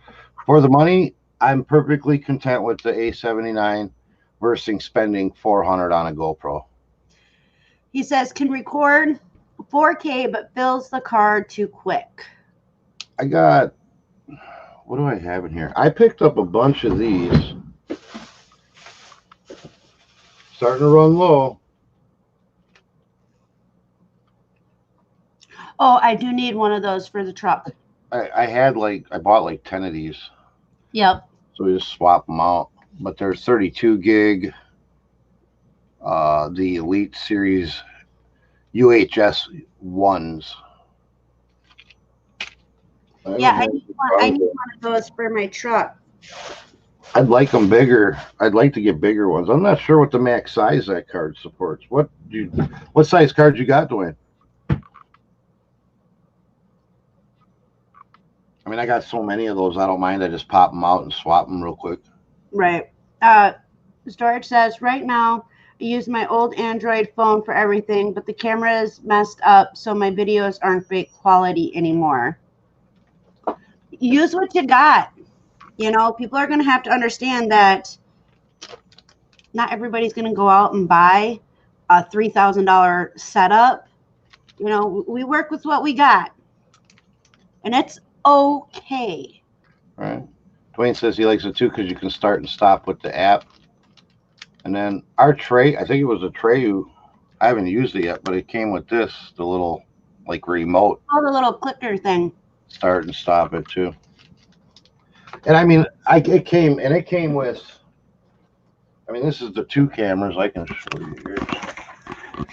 the money, I'm perfectly content with the A79 versus spending $400 on a GoPro. He says can record 4K but fills the card too quick. I got, what do I have in here? I picked up a bunch of these. Starting to run low. Oh, I do need one of those for the truck. I bought like 10 of these. Yep. So we just swap them out. But they're 32 gig. The Elite Series UHS ones. I need one of those for my truck. I'd like them bigger. I'd like to get bigger ones. I'm not sure what the max size that card supports. What size card you got, Dwayne? I mean, I got so many of those. I don't mind. I just pop them out and swap them real quick. Right. Storage says right now I use my old Android phone for everything, but the camera is messed up, so my videos aren't great quality anymore. Use what you got. You know, people are going to have to understand that not everybody's going to go out and buy a $3,000 setup. You know, we work with what we got, and it's okay. All right. Dwayne says he likes it too because you can start and stop with the app. And then our tray, I think it was a tray. I haven't used it yet, but it came with this, the little like remote. Oh, the little clicker thing. Start and stop it too. And I mean, it came with. I mean, this is the two cameras. I can show you here.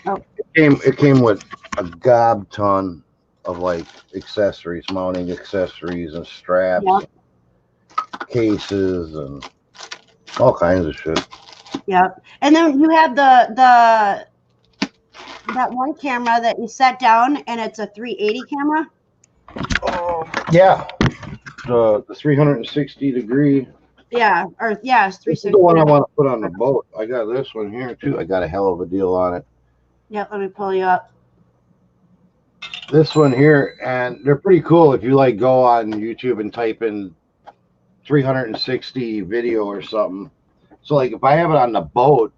Oh. It came with a gob ton of like accessories, mounting accessories and straps, yep. And cases, and all kinds of shit. Yep. And then you have that one camera that you set down, and it's a 380 camera. Yeah. The 360 degree. Yeah, it's 360. This is the one I want to put on the boat. I got this one here too. I got a hell of a deal on it. Yep, let me pull you up. This one here, and they're pretty cool if you like go on YouTube and type in 360 video or something. So like if I have it on the boat,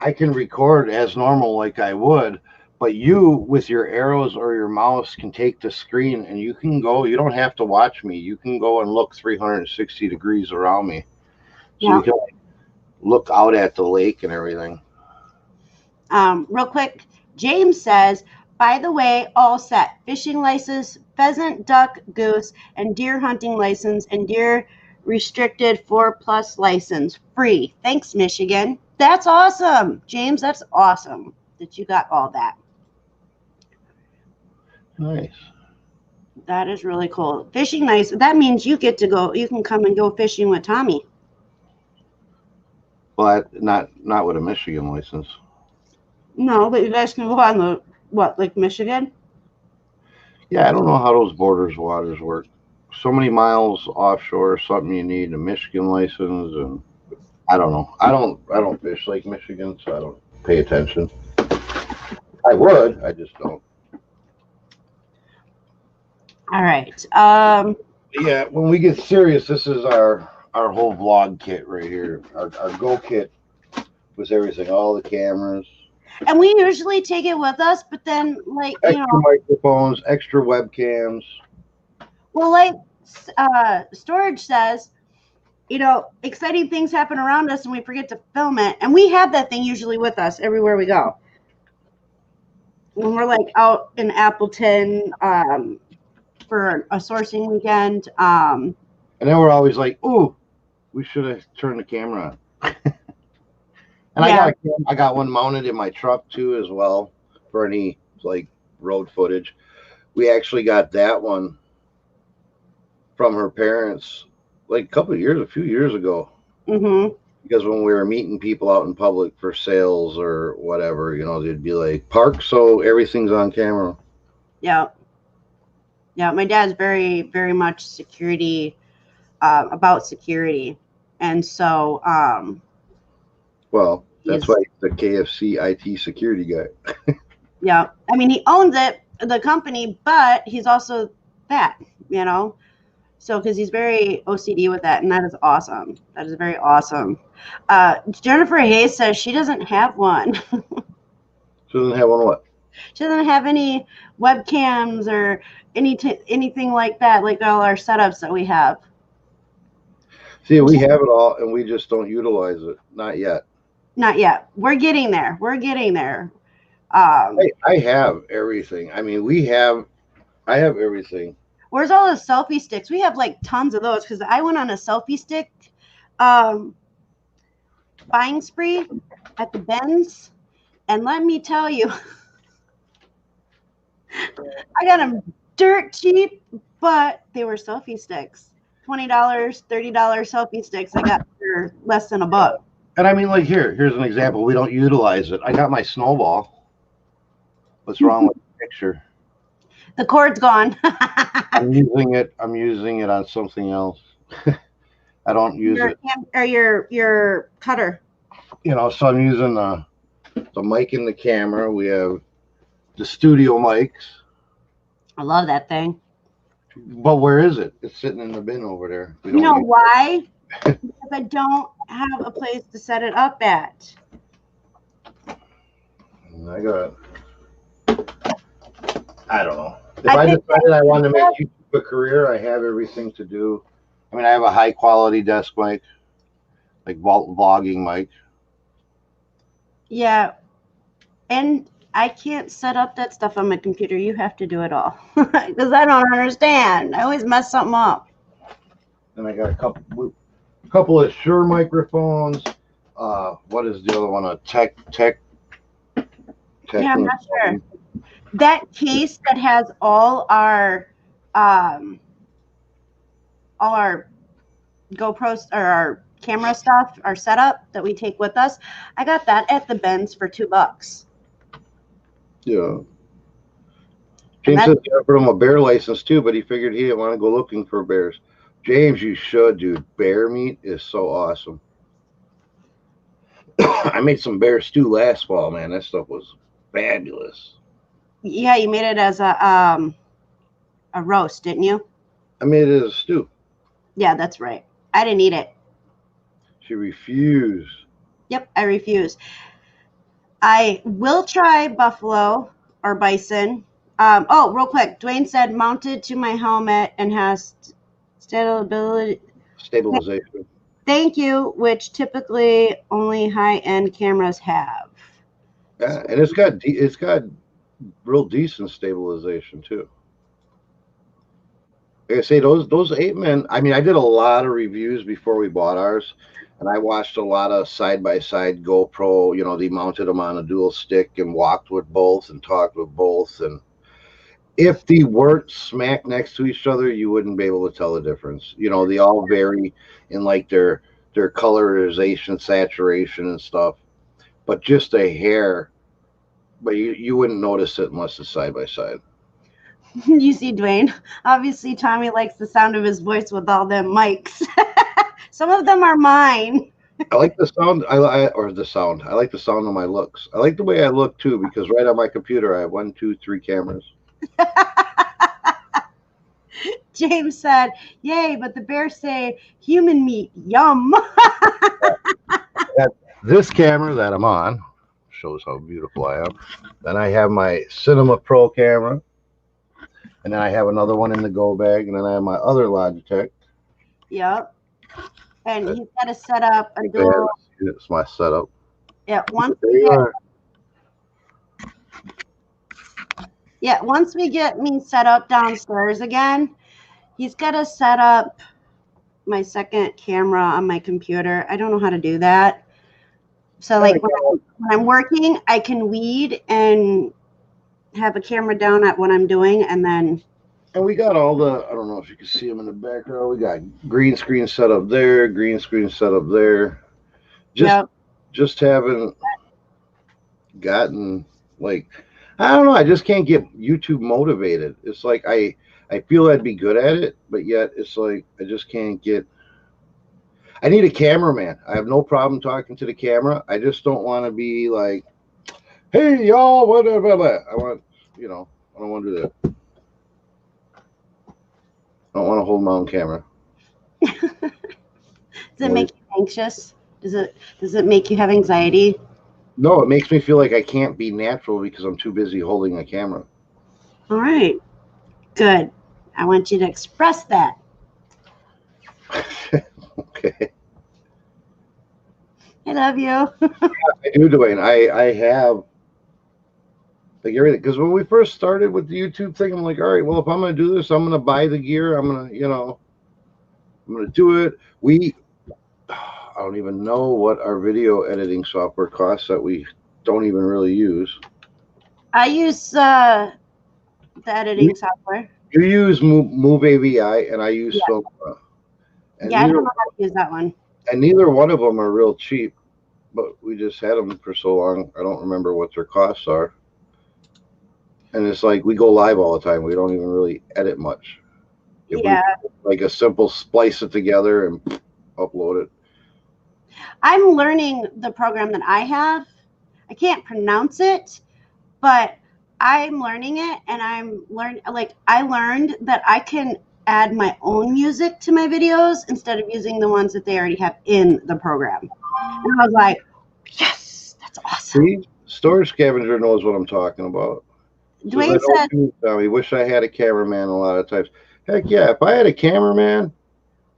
I can record as normal like I would, but you with your arrows or your mouse can take the screen and you can go, you don't have to watch me. You can go and look 360 degrees around me. So you can like, look out at the lake and everything. Real quick, James says, by the way, all set. Fishing license, pheasant, duck, goose, and deer hunting license, and deer restricted 4+ license, free. Thanks, Michigan. That's awesome, James. That's awesome that you got all that. Nice. That is really cool. Fishing nice. That means you get to go. You can come and go fishing with Tommy. Well, not with a Michigan license. No, but you guys can go on the what, like Michigan? Yeah, I don't know how those borders waters work. So many miles offshore, something you need a Michigan license, and I don't know. I don't fish Lake Michigan, so I don't pay attention. I would, I just don't. All right. Yeah, when we get serious, this is our whole vlog kit right here. Our go kit was everything, all the cameras, And we usually take it with us, but then, like, you extra know, microphones, extra webcams. well, like Storage says, you know, exciting things happen around us and we forget to film it. And we have that thing usually with us everywhere we go. When we're like out in Appleton for a sourcing weekend. And then we're always like, ooh, we should have turned the camera on. And yeah. I got one mounted in my truck too as well for any like road footage. We actually got that one from her parents like a few years ago. Mm-hmm. Because when we were meeting people out in public for sales or whatever, you know, they'd be like, park so everything's on camera. Yeah. Yeah, my dad's very, very much security, about security. And so well, that's why he's the KFC IT security guy. Yeah. I mean, he owns it, the company, but he's also that, you know? So, because he's very OCD with that, and that is awesome. That is very awesome. Jennifer Hayes says she doesn't have one. She doesn't have one what? She doesn't have any webcams or anything like that, like all our setups that we have. See, we have it all, and we just don't utilize it. Not yet. Not yet. We're getting there. We're getting there. I have everything. I mean, I have everything. Where's all the selfie sticks? We have like tons of those because I went on a selfie stick buying spree at the Benz, and let me tell you, I got them dirt cheap, but they were selfie sticks. $20, $30 selfie sticks I got for less than $1. And I mean, like here's an example. We don't utilize it. I got my snowball. What's wrong with the picture? The cord's gone. I'm using it on something else. I don't use it. Or your cutter. You know, so I'm using the mic in the camera. We have the studio mics. I love that thing. But where is it? It's sitting in the bin over there. You know why? Because I don't have a place to set it up at. I don't know. If I decided I wanted to make YouTube a career, I have everything to do. I mean, I have a high quality desk mic, like vlogging mic. Yeah. And I can't set up that stuff on my computer. You have to do it all. Because I don't understand. I always mess something up. And I got a couple of Shure microphones. What is the other one? A tech. Yeah, I'm not sure. That case that has all our GoPros or our camera stuff, our setup that we take with us, I got that at the Benz for $2. Yeah. James said he offered him a bear license too, but he figured he didn't want to go looking for bears. James, you should, dude. Bear meat is so awesome. I made some bear stew last fall, man. That stuff was fabulous. Yeah, you made it as a roast, didn't you? I made it as a stew. Yeah, that's right. I didn't eat it. She refused. Yep, I refuse. I will try buffalo or bison. Oh, real quick. Dwayne said mounted to my helmet and has stabilization. Thank you, which typically only high-end cameras have. Yeah, and it's got real decent stabilization too. Like I say, those 8 men. I mean, I did a lot of reviews before we bought ours, and I watched a lot of side by side GoPro. You know, they mounted them on a dual stick and walked with both and talked with both. And if they weren't smack next to each other, you wouldn't be able to tell the difference. You know, they all vary in like their colorization, saturation, and stuff. But just a hair, but you wouldn't notice it unless it's side by side. You see, Dwayne, obviously Tommy likes the sound of his voice with all them mics. Some of them are mine. I like the sound. Or the sound. I like the sound of my looks. I like the way I look too because right on my computer I have 1, 2, 3 cameras. James said, "Yay!" But the bears say, "Human meat, yum." This camera that I'm on shows how beautiful I am. Then I have my Cinema Pro camera, and then I have another one in the go bag, and then I have my other Logitech. Yep. And he's got to set up a dual. It's my setup. Yeah, once There you are. once we get me set up downstairs again, he's got to set up my second camera on my computer. I don't know how to do that. So like when I'm working, I can weed and have a camera down at what I'm doing, and then. And we got all the, I don't know if you can see them in the background. We got green screen set up there, green screen set up there. Just haven't gotten, like, I don't know. I just can't get YouTube motivated. It's like I feel I'd be good at it, but yet it's like I just can't get. I need a cameraman. I have no problem talking to the camera. I just don't want to be like, hey, y'all, whatever. I want, I don't want to do that. I don't want to hold my own camera. Does it make you anxious? Does it make you have anxiety? No, it makes me feel like I can't be natural because I'm too busy holding a camera. All right. Good. I want you to express that. Okay. I love you. I do, Dwayne. I have like everything. Because when we first started with the YouTube thing, I'm like, all right, well, if I'm going to do this, I'm going to buy the gear. I'm going to, I'm going to do it. I don't even know what our video editing software costs that we don't even really use. I use the editing software. You use Move AVI, and I use Filmora. I don't know how to use that one. And neither one of them are real cheap, but we just had them for so long. I don't remember what their costs are. And it's like we go live all the time. We don't even really edit much. If we like a simple splice it together and upload it. I'm learning the program that I have. I can't pronounce it, but I'm learning it, and I learned that I can add my own music to my videos instead of using the ones that they already have in the program. And I was like, yes, that's awesome. See, Storage Scavenger knows what I'm talking about. Dwayne said, I wish I had a cameraman a lot of times. Heck yeah, if I had a cameraman,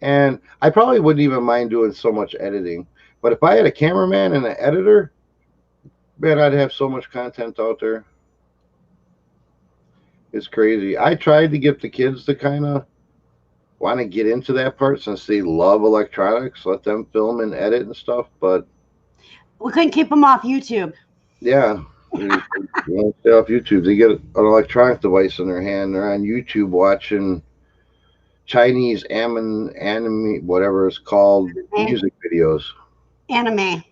and I probably wouldn't even mind doing so much editing, but if I had a cameraman and an editor, man, I'd have so much content out there. It's crazy. I tried to get the kids to kind of want to get into that part since they love electronics, let them film and edit and stuff, but we couldn't keep them off YouTube. Yeah. They stay off YouTube. They get an electronic device in their hand. They're on YouTube watching Chinese anime, whatever it's called, music videos. Anime.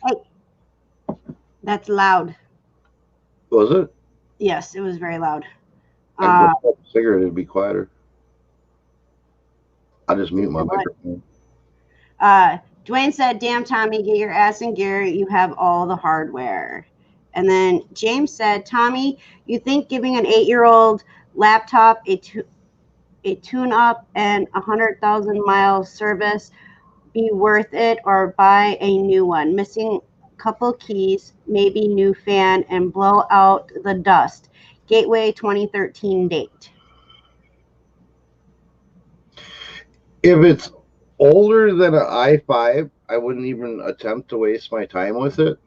Hey, that's loud. Was it? Yes, it was very loud. I put a cigarette, it'd be quieter. I'll just mute my microphone. Dwayne said, damn, Tommy, get your ass in gear. You have all the hardware. And then James said, Tommy, you think giving an 8-year-old laptop a tune-up and 100,000 mile service be worth it, or buy a new one? Missing a couple keys, maybe new fan, and blow out the dust. Gateway 2013 date. If it's older than an i5, I wouldn't even attempt to waste my time with it.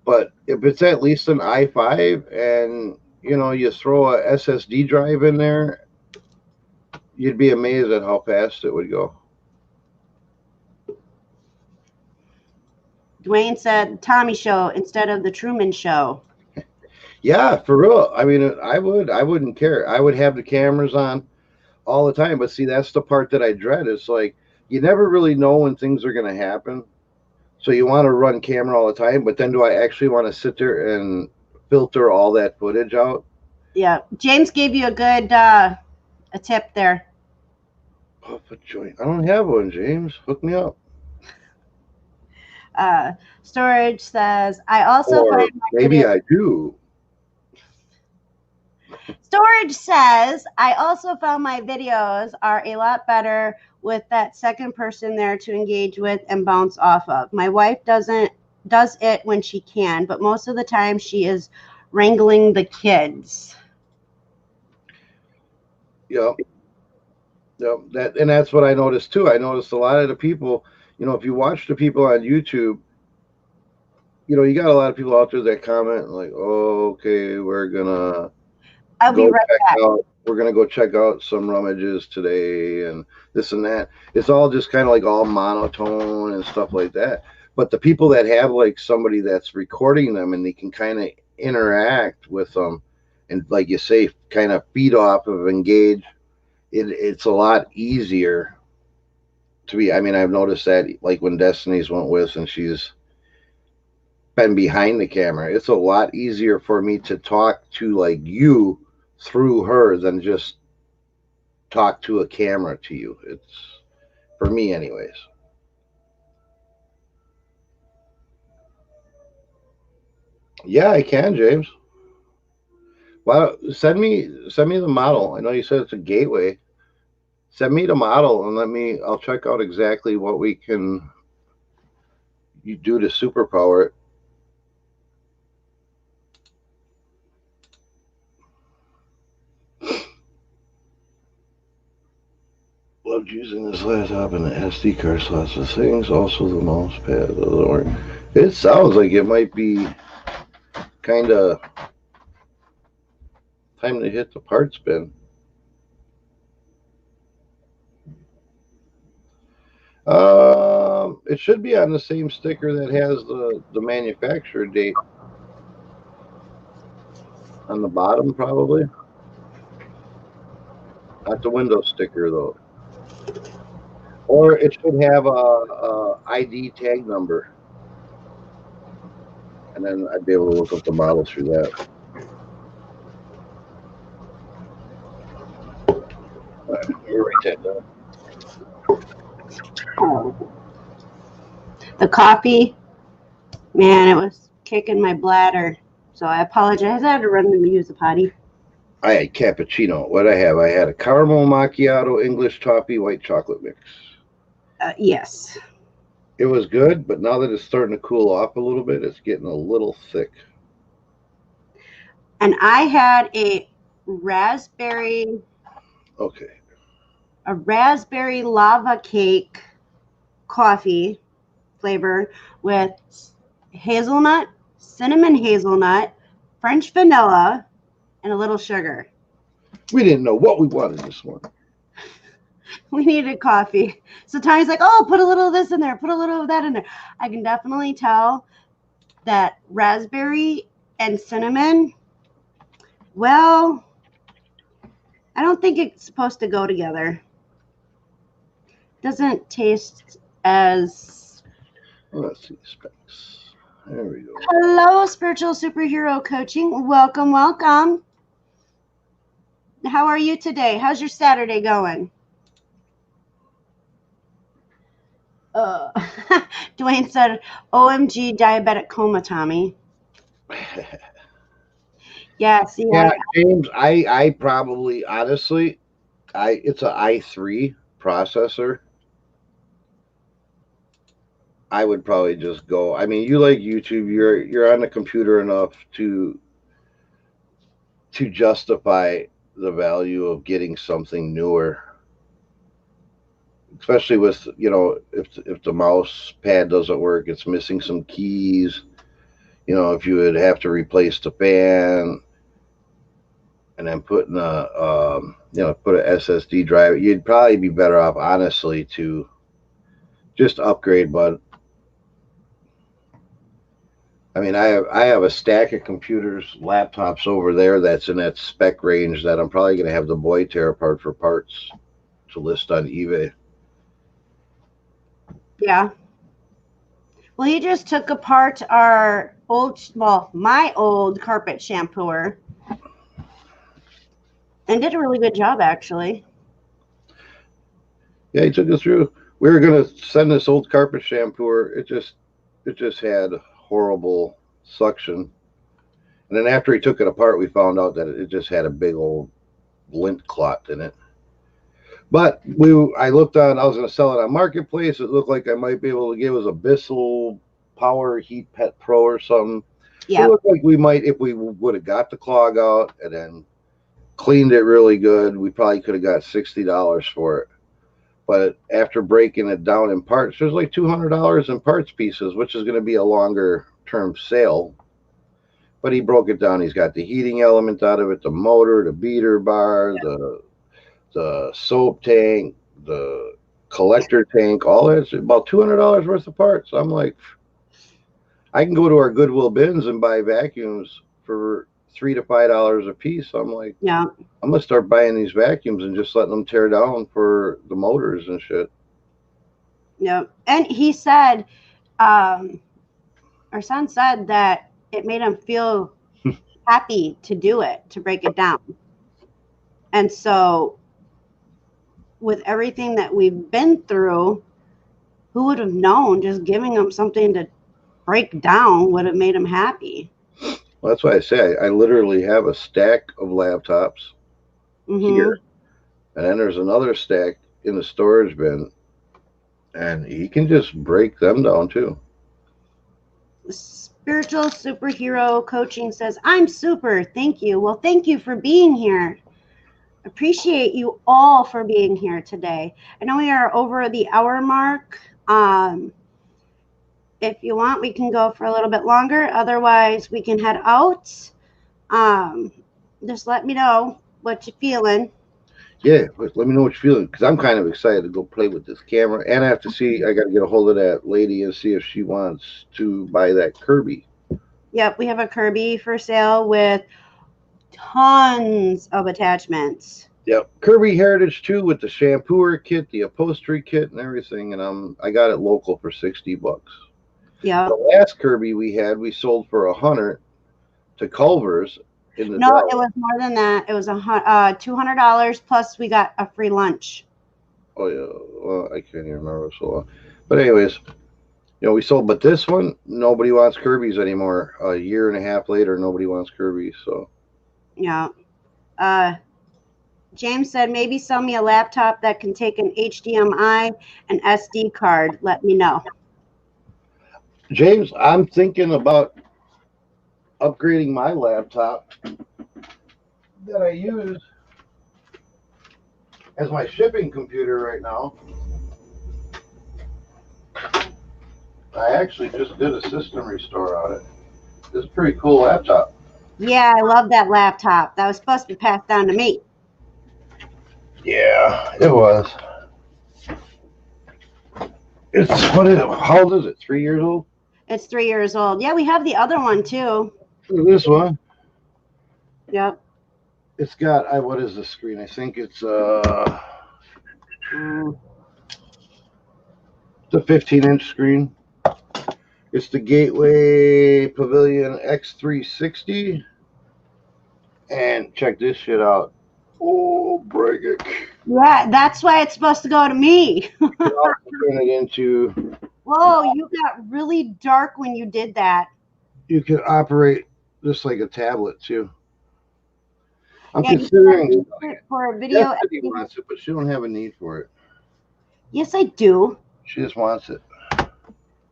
But if it's at least an i5 and you throw a SSD drive in there, you'd be amazed at how fast it would go. Dwayne said Tommy Show instead of the Truman Show. Yeah, for real. I mean, I wouldn't care. I would have the cameras on all the time. But see, that's the part that I dread. It's like you never really know when things are going to happen. So you want to run camera all the time, but then do I actually want to sit there and filter all that footage out? Yeah, James gave you a good a tip there. Puff a joint. I don't have one, James. Hook me up. Storage says, I also Or find my maybe videos. I do. Storage says, I also found my videos are a lot better with that second person there to engage with and bounce off of. My wife does it when she can, but most of the time she is wrangling the kids. Yep. Yep. That's what I noticed too. I noticed a lot of the people, if you watch the people on YouTube, you got a lot of people out there that comment like, "Oh, okay, I'll be right back. we're gonna go check out some rummages today and this and that." It's all just kind of like all monotone and stuff like that. But the people that have like somebody that's recording them and they can kind of interact with them and, like you say, kind of feed off of, engage, it's a lot easier to be. I mean, I've noticed that like when Destiny's went with and she's been behind the camera, it's a lot easier for me to talk to like you through her than just talk to a camera to you. It's for me anyways. Yeah, I can, James. Well, send me the model. I know you said it's a gateway. Send me the model and I'll check out exactly what we can you do to superpower it. Loved using this laptop and the SD card slots and things. Also, the mouse pad doesn't work. It sounds like it might be kind of time to hit the parts bin. It should be on the same sticker that has the manufacturer date on the bottom, probably. Not the window sticker though. Or it should have a ID tag number, and then I'd be able to look up the model through that. All right, let me write that down. The coffee, man, it was kicking my bladder. So I apologize. I had to run to use the potty. I had cappuccino. What I have? I had a caramel macchiato, English toffee, white chocolate mix. Yes. It was good, but now that it's starting to cool off a little bit, it's getting a little thick. And I had a raspberry lava cake coffee flavor with hazelnut, cinnamon hazelnut, French vanilla, and a little sugar. We didn't know what we wanted this morning. We needed coffee. So Tiny's like, oh, put a little of this in there, put a little of that in there. I can definitely tell that raspberry and cinnamon, well, I don't think it's supposed to go together. Doesn't taste as... Let's see the specs. There we go. Hello, Spiritual Superhero Coaching. Welcome, welcome. How are you today? How's your Saturday going? Dwayne said, OMG diabetic coma, Tommy. Yeah, see, James, I probably, honestly, it's an i3 processor. I would probably just go. I mean, you like YouTube. You're on the computer enough to justify the value of getting something newer, especially with if the mouse pad doesn't work, it's missing some keys. If you would have to replace the fan, and then putting put an SSD drive. You'd probably be better off, honestly, to just upgrade. But I mean, I have a stack of computers, laptops over there that's in that spec range that I'm probably going to have the boy tear apart for parts to list on eBay. Yeah. Well, he just took apart my old carpet shampooer and did a really good job, actually. Yeah, he took us through. We were going to send this old carpet shampooer. It just had horrible suction. And then after he took it apart, we found out that it just had a big old lint clot in it. But I looked on. I was going to sell it on Marketplace. It looked like I might be able to give us a Bissell Power Heat Pet Pro or something. Yeah. It looked like we might, if we would have got the clog out and then cleaned it really good, we probably could have got $60 for it. But after breaking it down in parts, there's like $200 in parts pieces, which is going to be a longer term sale. But he broke it down. He's got the heating element out of it, the motor, the beater bar, the soap tank, the collector tank, all that's about $200 worth of parts. I'm like, I can go to our Goodwill bins and buy vacuums for $3 to $5 a piece. I'm like, yeah, I'm gonna start buying these vacuums and just letting them tear down for the motors and shit. Yeah. And he said, our son said that it made him feel happy to do it, to break it down. And so with everything that we've been through, who would have known just giving him something to break down would have made him happy? Well, that's why I say I literally have a stack of laptops here, and then there's another stack in the storage bin, and he can just break them down too. Spiritual Superhero Coaching says, I'm super. Thank you. Well, thank you for being here. Appreciate you all for being here today. I know we are over the hour mark. If you want, we can go for a little bit longer. Otherwise, we can head out. Just let me know what you're feeling. Yeah, let me know what you're feeling, because I'm kind of excited to go play with this camera, and I have to see. I got to get a hold of that lady and see if she wants to buy that Kirby. Yep, we have a Kirby for sale with tons of attachments. Yep, Kirby Heritage 2 with the shampooer kit, the upholstery kit, and everything. And I got it local for $60. Yeah. The last Kirby we had, we sold for $100 to Culver's. No, it was more than that. It was $200 plus we got a free lunch. Oh yeah, well, I can't even remember so long. But anyways, we sold. But this one, nobody wants Kirby's anymore. A year and a half later, nobody wants Kirby's. So yeah. James said, maybe sell me a laptop that can take an HDMI and SD card. Let me know. James, I'm thinking about upgrading my laptop that I use as my shipping computer right now. I actually just did a system restore on it. It's a pretty cool laptop. Yeah, I love that laptop. That was supposed to be passed down to me. Yeah, it was. How old is it? 3 years old? It's 3 years old. Yeah, we have the other one too. This one. Yep. It's got, what is the screen? I think it's a 15-inch screen. It's the Gateway Pavilion X360. And check this shit out. Oh, break it. Yeah, that's why it's supposed to go to me. Turn it into. Whoa, you got really dark when you did that. You can operate just like a tablet too. I'm considering for a video. She wants it, but she don't have a need for it. Yes, I do. She just wants it.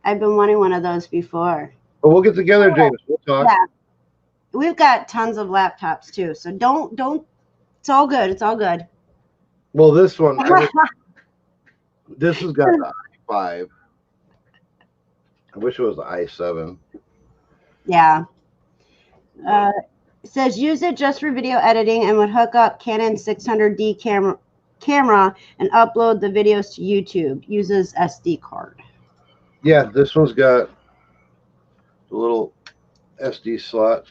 I've been wanting one of those before. But we'll get together, James. We'll talk. Yeah. We've got tons of laptops too, so don't. It's all good. It's all good. Well, this one, this has got the i5. I wish it was the i7. Yeah. It says use it just for video editing and would hook up Canon 600D camera and upload the videos to YouTube. Uses SD card. Yeah, this one's got a little SD slot.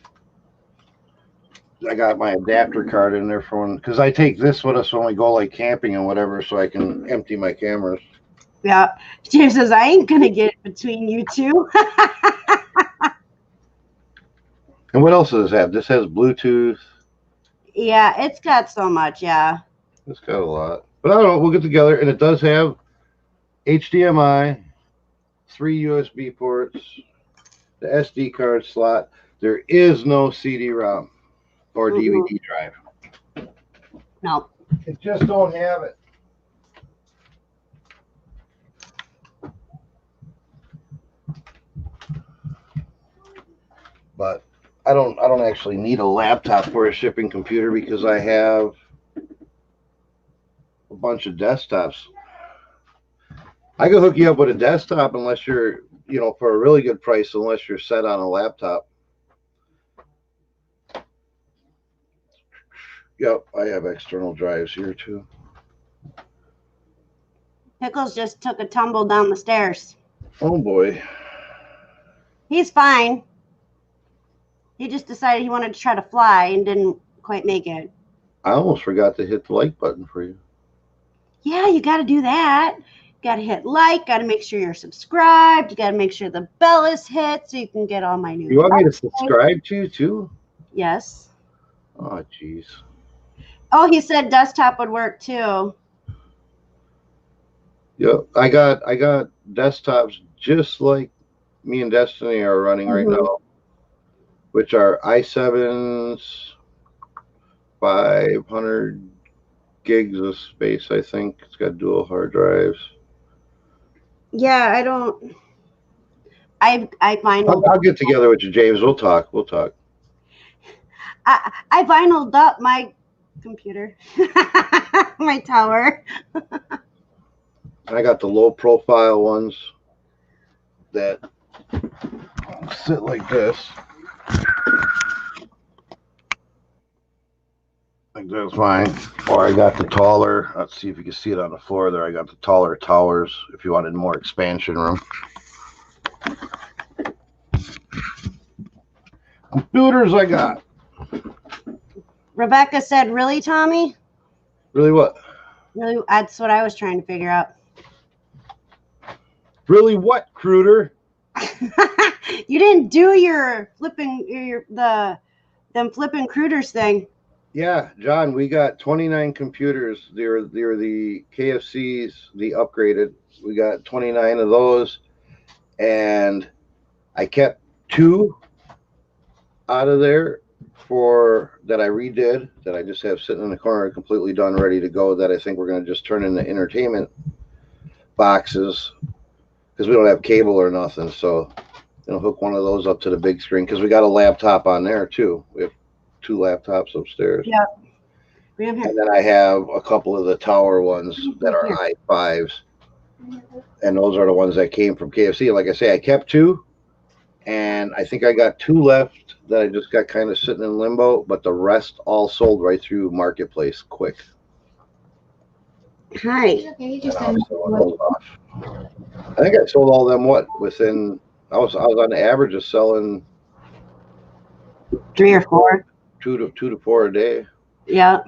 I got my adapter card in there for one because I take this with us when we go like camping and whatever, so I can empty my cameras. Yeah, James says I ain't gonna get it between you two. And what else does this have? This has Bluetooth. Yeah, it's got so much. Yeah, It's got a lot, but I don't know. We'll get together, and it does have HDMI, 3 USB ports, the SD card slot. There is no CD-ROM or DVD drive. no. It just don't have it. But I don't actually need a laptop for a shipping computer because I have a bunch of desktops. I can hook you up with a desktop unless you're, for a really good price, unless you're set on a laptop. Yep, I have external drives here too. Pickles just took a tumble down the stairs. Oh boy. He's fine. He just decided he wanted to try to fly and didn't quite make it. I almost forgot to hit the like button for you. Yeah, you got to do that. Got to hit like, got to make sure you're subscribed. You got to make sure the bell is hit so you can get all my new. You want me to subscribe to you too? Yes. Oh, jeez. Oh, he said desktop would work too. Yep, I got desktops just like me and Destiny are running right now, which are i7s, 500 gigs of space. I think it's got dual hard drives. Yeah, I vinyl. I'll get together with you, James. We'll talk. I vinyled up my computer, my tower. I got the low profile ones that sit like this. Like that's fine. Or I got the taller. Let's see if you can see it on the floor there. I got the taller towers if you wanted more expansion room. Computers I got. Rebecca said, really, Tommy? Really what? Really, that's what I was trying to figure out. Really what, Cruder? You didn't do your flipping them flipping Cruders thing. Yeah, John, we got 29 computers. They're the KFCs, the upgraded. We got 29 of those, and I kept 2 out of there that I redid, that I just have sitting in the corner, completely done, ready to go, that I think we're going to just turn into entertainment boxes because we don't have cable or nothing. So, hook one of those up to the big screen because we got a laptop on there too. We have 2 laptops upstairs. Yeah. And then I have a couple of the tower ones that are i5s. And those are the ones that came from KFC. Like I say, I kept 2. And I think I got 2 left that I just got kind of sitting in limbo. But the rest all sold right through Marketplace quick. Hi. I think I sold all them within. I was on the average of selling 3 or 4. 2 to 4 a day. Yeah.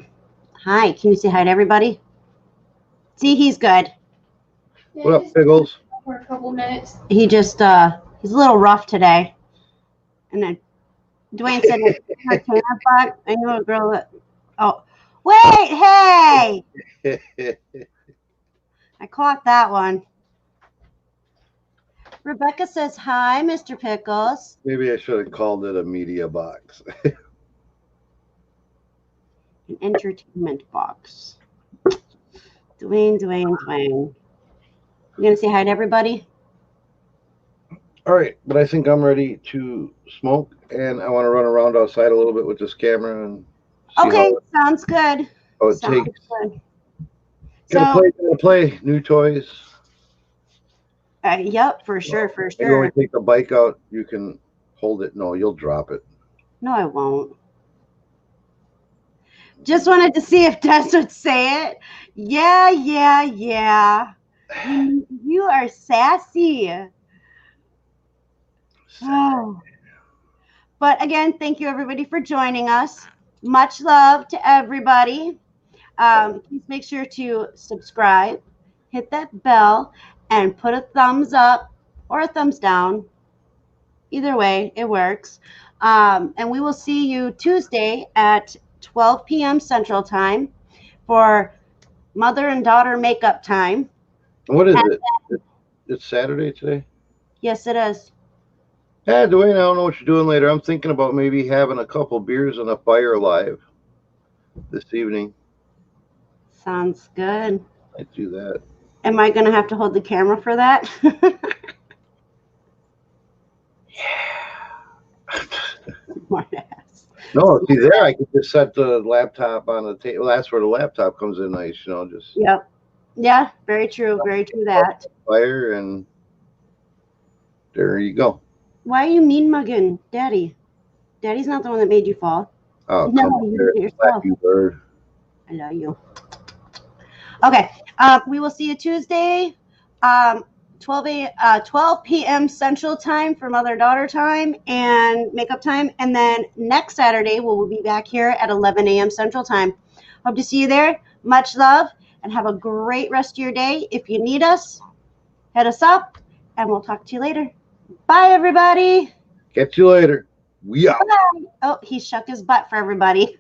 Hi. Can you say hi to everybody? See, he's good. Yeah, What up, Pickles? For a couple minutes. He just he's a little rough today. And then Dwayne said I know a girl that wait, hey. I caught that one. Rebecca says hi, Mr. Pickles. Maybe I should have called it a media box. An entertainment box. Dwayne. You gonna say hi to everybody? All right, but I think I'm ready to smoke, and I want to run around outside a little bit with this camera and see Okay, sounds good. how it Sounds takes. good. Gotta play new toys. Yep, for sure. And when we take the bike out, you can hold it. No, you'll drop it. No, I won't. Just wanted to see if Des would say it. Yeah, yeah, yeah. You are sassy. Oh. But again, thank you everybody for joining us. Much love to everybody. Please make sure to subscribe, hit that bell, and put a thumbs up or a thumbs down. Either way, it works. And we will see you Tuesday at 12 p.m. Central Time for mother and daughter makeup time. What is it? It's Saturday today? Yes, it is. Yeah, Dwayne, I don't know what you're doing later. I'm thinking about maybe having a couple beers and a fire live this evening. Sounds good. I'd do that. Am I going to have to hold the camera for that? Smartass. No, see there, I could just set the laptop on the table. That's where the laptop comes in nice, just Yep. Yeah, very true. Very true that. fire, and there you go. Why are you mean mugging Daddy? Daddy's not the one that made you fall. Oh, No, come on, you there. did it yourself. You bird. I love you. Okay. We will see you Tuesday, 12 p.m. Central Time for mother-daughter time and makeup time. And then next Saturday, we'll be back here at 11 a.m. Central Time. Hope to see you there. Much love and have a great rest of your day. If you need us, hit us up and we'll talk to you later. Bye, everybody. Catch you later. We out. Bye. Oh, he shook his butt for everybody.